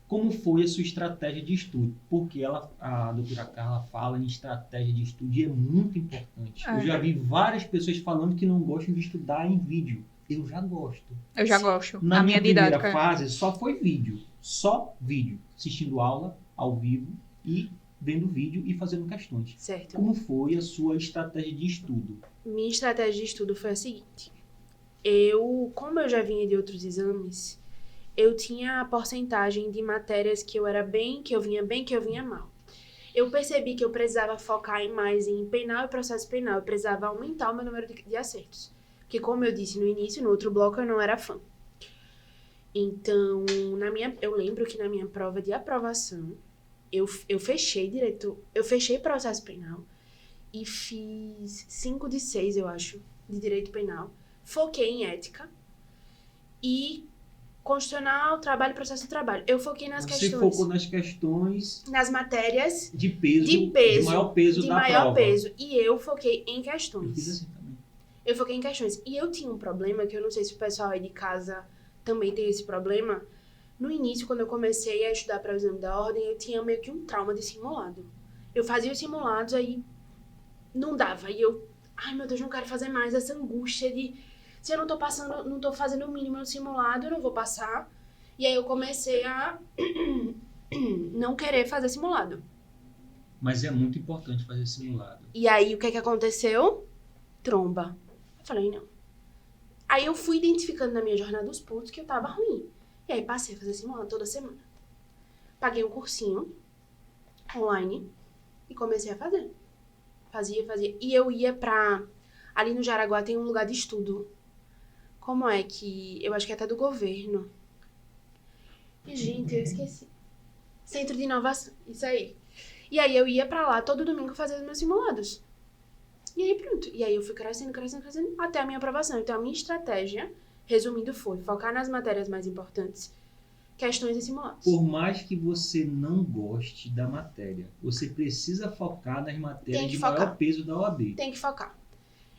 como foi a sua estratégia de estudo? Porque a doutora Carla fala em estratégia de estudo e é muito importante. É. Eu já vi várias pessoas falando que não gostam de estudar em vídeo. Eu já gosto. Eu já gosto. Na a minha minha primeira didática. fase só foi vídeo. Só vídeo. Assistindo aula ao vivo e vendo vídeo e fazendo questões. Certo. Como foi a sua estratégia de estudo? Minha estratégia de estudo foi a seguinte. Como eu já vinha de outros exames, eu tinha a porcentagem de matérias que eu era bem, que eu vinha mal. Eu percebi que eu precisava focar mais em penal e processo penal. Eu precisava aumentar o meu número de acertos. Porque, como eu disse no início, no outro bloco, eu não era fã. Então, eu lembro que na minha prova de aprovação, eu fechei direito, eu fechei processo penal e fiz 5 de 6, eu acho, de direito penal. Foquei em ética e constitucional, trabalho e processo de trabalho. Eu foquei nas Você questões, focou nas questões nas matérias de peso, de maior peso de da maior prova. peso. E eu foquei em Eu fiz questões. assim também. Eu foquei em questões. E eu tinha um problema, que eu não sei se o pessoal aí de casa também tem esse problema. No início, quando eu comecei a estudar para o exame da ordem, eu tinha meio que um trauma de simulado. Eu fazia os simulados, aí não dava. E eu, ai meu Deus, não quero fazer mais. Essa angústia de, se eu não tô passando, não tô fazendo o mínimo no simulado, eu não vou passar. E aí eu comecei a não querer fazer simulado. Mas é muito importante fazer simulado. E aí, o que aconteceu? Tromba. Eu falei, não. Aí eu fui identificando na minha jornada os pontos que eu tava ruim. E aí passei a fazer simulado toda semana. Paguei um cursinho online e comecei a fazer. Fazia. E eu ia pra... Ali no Jaraguá tem um lugar de estudo. Como é que... Eu acho que é até do governo. E, gente, eu esqueci. Centro de Inovação. Isso aí. E aí eu ia pra lá todo domingo fazer os meus simulados. E aí pronto. E aí eu fui crescendo até a minha aprovação. Então a minha estratégia, resumindo, foi focar nas matérias mais importantes, questões e simulados. Por mais que você não goste da matéria, você precisa focar nas matérias de maior peso da OAB. Tem que focar.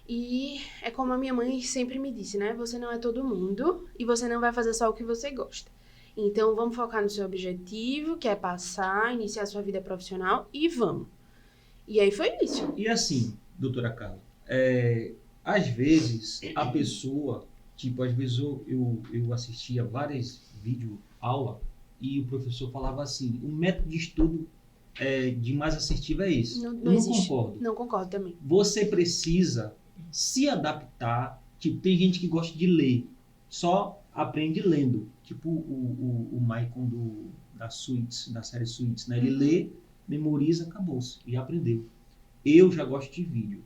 E é como a minha mãe sempre me disse, né? Você não é todo mundo e você não vai fazer só o que você gosta. Então vamos focar no seu objetivo, que é passar, iniciar sua vida profissional e vamos. E aí foi isso. E assim, doutora Carla, às vezes a pessoa, tipo, às vezes eu assistia várias videoaulas e o professor falava assim, o método de estudo de mais assertivo é esse. Não eu não existe. concordo. Não concordo também. Você precisa se adaptar. Tipo, tem gente que gosta de ler, só aprende lendo. Tipo o Maicon da série Suits, né? Ele lê, memoriza, acabou-se. E aprendeu. Eu já gosto de vídeo.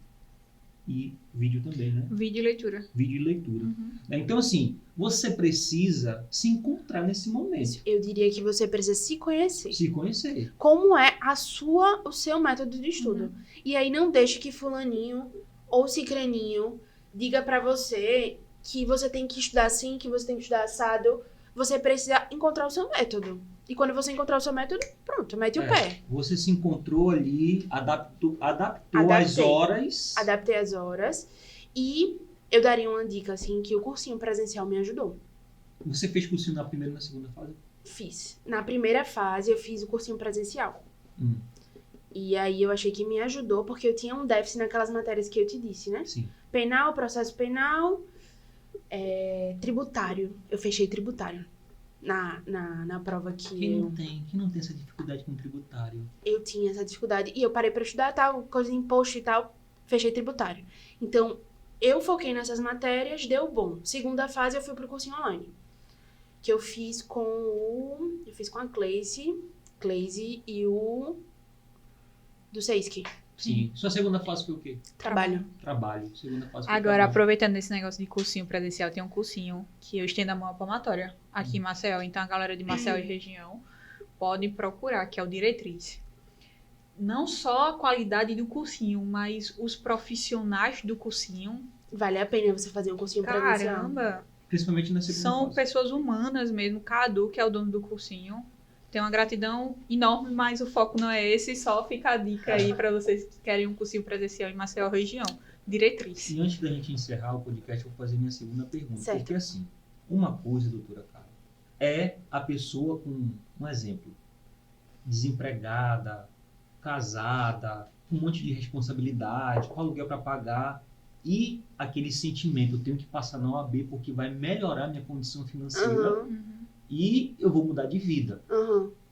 E vídeo também, né? Vídeo e leitura. Vídeo e leitura. Então, assim, você precisa se encontrar nesse momento. Eu diria que você precisa se conhecer. Se conhecer. Como é o seu método de estudo. E aí não deixe que fulaninho ou cicraninho diga pra você que você tem que estudar assim, que você tem que estudar assado. Você precisa encontrar o seu método. E quando você encontrar o seu método, pronto, mete o pé. Você se encontrou ali, adaptou as horas. Adaptei as horas. E eu daria uma dica, assim, que o cursinho presencial me ajudou. Você fez cursinho na primeira e na segunda fase? Fiz. Na primeira fase, eu fiz o cursinho presencial. E aí eu achei que me ajudou, porque eu tinha um déficit naquelas matérias que eu te disse, né? Sim. Penal, processo penal, tributário. Eu fechei tributário na prova que Quem não tem essa dificuldade com tributário? eu tinha essa dificuldade. E eu parei pra estudar, tal, coisa de imposto e tal, fechei tributário. Então, eu foquei nessas matérias, deu bom. Segunda fase, eu fui pro cursinho online. Que eu fiz Eu fiz com a Cleise e o... do Seiski. Sim. Sua segunda fase foi o quê? Trabalho. Trabalho. Segunda fase foi Agora, trabalho. aproveitando esse negócio de cursinho presencial, tem um cursinho que eu estendo a mão à palmatória aqui em Maceió. Então, a galera de Maceió e região pode procurar, que é o Diretriz. Não só a qualidade do cursinho, mas os profissionais do cursinho. Vale a pena você fazer um cursinho presencial. Caramba! Principalmente na segunda São fase. pessoas humanas mesmo. Cadu, que é o dono do cursinho, tem uma gratidão enorme, mas o foco não é esse. Só fica a dica aí para vocês que querem um cursinho presencial em Maceió região. Diretriz. E antes da gente encerrar o podcast, eu vou fazer minha segunda pergunta. Certo. Porque assim, uma coisa, doutora Carla, é a pessoa com, um exemplo, desempregada, casada, com um monte de responsabilidade, com aluguel para pagar, e aquele sentimento, eu tenho que passar na OAB porque vai melhorar minha condição financeira e eu vou mudar de vida.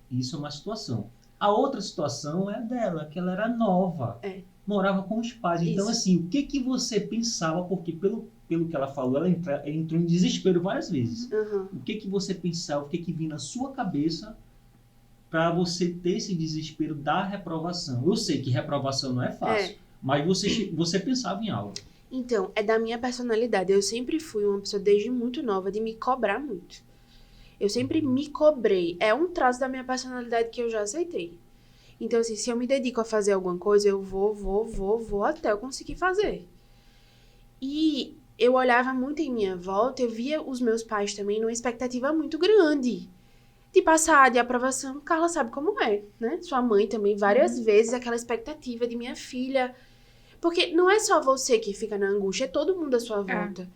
Isso é uma situação. A outra situação é a dela, que ela era nova, morava com os pais. Então, assim, o que você pensava? Porque pelo que ela falou, ela entrou em desespero várias vezes. O que você pensava, o que vinha na sua cabeça para você ter esse desespero da reprovação? Eu sei que reprovação não é fácil, mas você pensava em algo. Então, é da minha personalidade. Eu sempre fui uma pessoa, desde muito nova, de me cobrar muito. Eu sempre me cobrei. É um traço da minha personalidade que eu já aceitei. Então, assim, se eu me dedico a fazer alguma coisa, eu vou até eu conseguir fazer. E eu olhava muito em minha volta, eu via os meus pais também numa expectativa muito grande de passar, de aprovação. Carla sabe como é, né? Sua mãe também, várias vezes, aquela expectativa de minha filha. Porque não é só você que fica na angústia, é todo mundo à sua volta.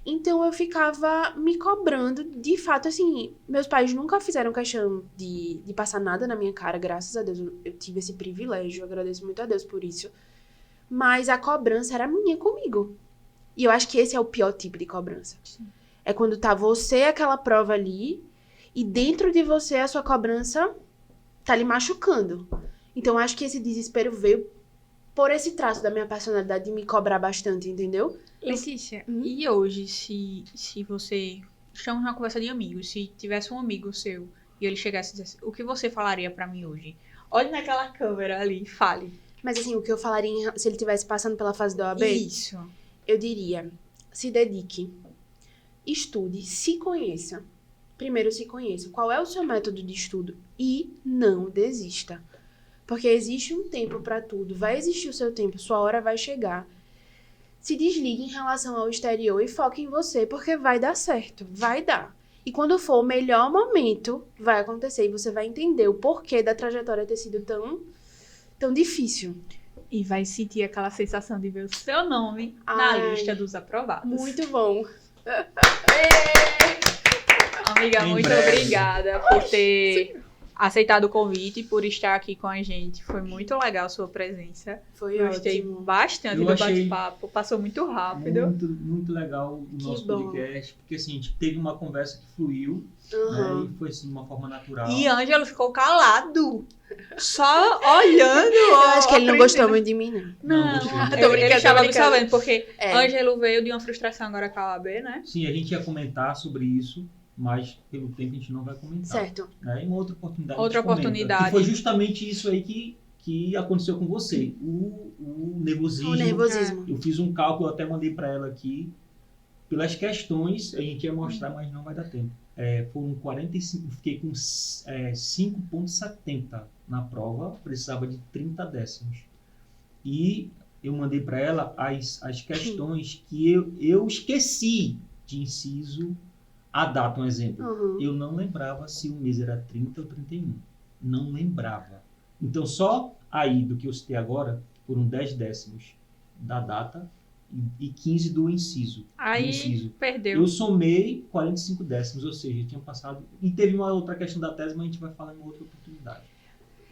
Então, eu ficava me cobrando. De fato, assim, meus pais nunca fizeram questão de passar nada na minha cara, graças a Deus. Eu tive esse privilégio, eu agradeço muito a Deus por isso. Mas a cobrança era minha comigo. E eu acho que esse é o pior tipo de cobrança. É quando tá você, aquela prova ali, e dentro de você a sua cobrança tá lhe machucando. Então, eu acho que esse desespero veio por esse traço da minha personalidade de me cobrar bastante, entendeu? Letícia, e hoje, se você... Estamos numa conversa de amigos. Se tivesse um amigo seu e ele chegasse e dissesse, o que você falaria pra mim hoje? Olhe naquela câmera ali e fale. Mas assim, o que eu falaria se ele estivesse passando pela fase da OAB? Isso. Eu diria, se dedique, estude, se conheça. Primeiro se conheça. Qual é o seu método de estudo? E não desista. Porque existe um tempo pra tudo. Vai existir o seu tempo, sua hora vai chegar. Se desligue em relação ao exterior e foque em você, porque vai dar certo. Vai dar. E quando for o melhor momento, vai acontecer. E você vai entender o porquê da trajetória ter sido tão difícil. E vai sentir aquela sensação de ver o seu nome na Ai, lista dos aprovados. Muito bom. Amiga, Em muito breve. obrigada por ter aceitado o convite, por estar aqui com a gente. Foi muito legal a sua presença. Foi Gostei ótimo. bastante Eu do achei bate-papo. Passou muito rápido. Muito, muito legal o Que nosso bom. podcast, porque assim, a gente teve uma conversa que fluiu, Aham. né, e foi assim, de uma forma natural. E Ângelo ficou calado. Só olhando. Eu acho que ele não gostou muito de mim, não. Não, Não, gostei. Tô ele brincando, estava tô brincando. absorvendo, porque É. Ângelo veio de uma frustração agora com a OAB, né? Sim, a gente ia comentar sobre isso, mas pelo tempo a gente não vai comentar. Certo. Né? Em uma outra oportunidade. Outra a gente comenta, oportunidade. Que foi justamente isso aí que aconteceu com você. O nervosismo. O nervosismo. Eu fiz um cálculo, eu até mandei para ela aqui. Pelas questões, a gente ia mostrar, mas não vai dar tempo. Foram 45, eu fiquei com 5,70 na prova, precisava de 30 décimos. E eu mandei para ela as questões que eu esqueci de inciso, a data, um exemplo. Uhum. Eu não lembrava se o mês era 30 ou 31. Não lembrava. Então, só aí do que eu citei agora, foram 10 décimos da data e 15 do inciso. Aí Inciso. perdeu. Eu somei 45 décimos, ou seja, eu tinha passado... E teve uma outra questão da tese, mas a gente vai falar em outra oportunidade.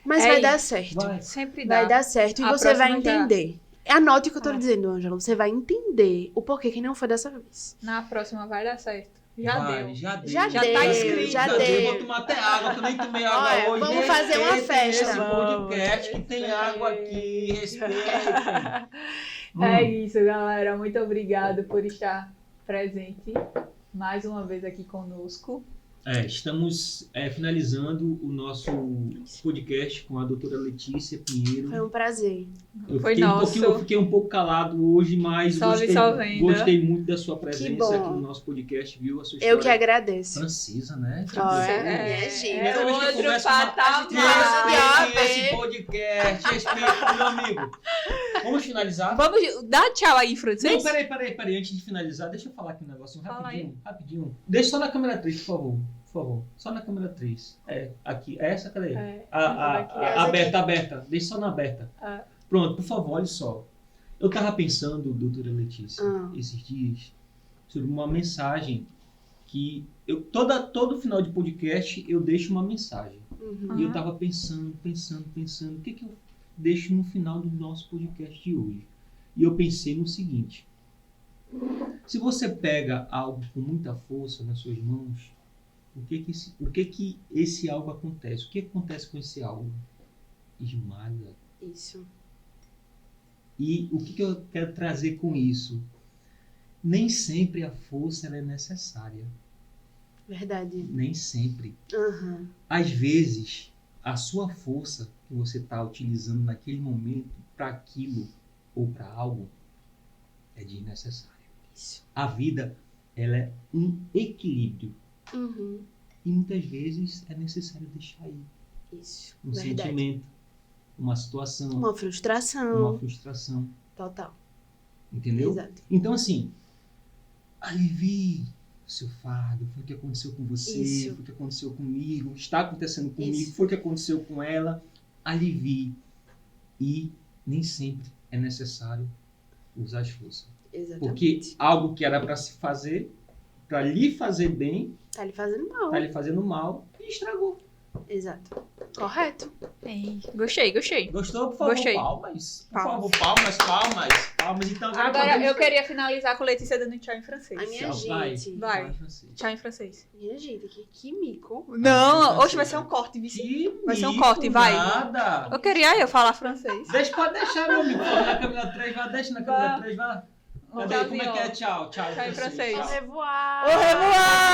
Mas É vai isso. dar certo. Vai. Sempre dá. Vai dar certo. E A você vai próxima já. entender. Anote o que eu tô Ah. lhe dizendo, Ângela. Você vai entender o porquê que não foi dessa vez. Na próxima vai dar certo. Já Vai, deu. Já deu. Já deu, tá escrito. já deu. deu. Vou tomar até água, que eu nem tomei água Olha, hoje. vamos fazer uma Respeitem festa. Esse podcast que tem Vamos. água aqui. Respeitem. É isso, galera. Muito obrigado por estar presente mais uma vez aqui conosco. Estamos finalizando o nosso podcast com a doutora Letícia Pinheiro. Foi um prazer. Foi eu fiquei um pouco calado hoje, mas Só absorvendo. gostei muito da sua presença bom. aqui no nosso podcast, viu? A sua história Eu que agradeço. francesa, né? Olha, É, minha gente. Primeira vez que eu outro converso com patamar. Respeite esse podcast, respeite, meu amigo. Vamos finalizar? Vamos dar tchau aí em Não, francês? peraí. Antes de finalizar, deixa eu falar aqui um negocinho Fala rapidinho. Deixa só na câmera 3, por favor. Por favor. Só na câmera 3. Aqui. Essa, cadê? Essa daqui. Aberta. Deixa só na aberta. Ah. Pronto, por favor, olha só. Eu tava pensando, doutora Letícia, Ah. esses dias, sobre uma mensagem que todo final de podcast eu deixo uma mensagem. Uhum. E eu tava pensando, o que eu deixo no final do nosso podcast de hoje? E eu pensei no seguinte: se você pega algo com muita força nas suas mãos, o que que esse algo acontece? O que acontece com esse algo? Esmaga. Isso. E o que eu quero trazer com isso? Nem sempre a força ela é necessária. Verdade. Nem sempre. Uhum. Às vezes, a sua força que você está utilizando naquele momento para aquilo ou para algo é desnecessária. Isso. A vida ela é um equilíbrio. Uhum. E muitas vezes é necessário deixar ir Isso. um Verdade. sentimento, uma situação, Uma uma frustração. frustração. Total. Entendeu? Exato. Então, assim, alivie o seu fardo. Foi o que aconteceu com você, Isso. foi o que aconteceu comigo, está acontecendo comigo, Isso. foi o que aconteceu com ela. Alivie. E nem sempre é necessário usar as forças. Exatamente. Porque algo que era para se fazer, para lhe fazer bem, Tá lhe fazendo mal. tá lhe fazendo mal e estragou. Exato. Correto. Ei, gostei. Gostou? Por favor, Gostei. palmas. Por Palmas. favor, palmas. Então, Agora podemos- eu queria finalizar com Letícia dando tchau em francês. A minha Tchau, vai. gente. Vai. francês. Tchau em francês. Minha gente, que mico. Não, hoje vai ser um corte, Vici. Que Vai ser um mico, corte, vai. Nada. Eu queria eu falar francês. Pode deixar, meu amigo. Na câmera 3, vai. Deixa na câmera 3, vai. Cadê? Como é que é? Tchau. Tchau em francês. Au revoir. Au revoir!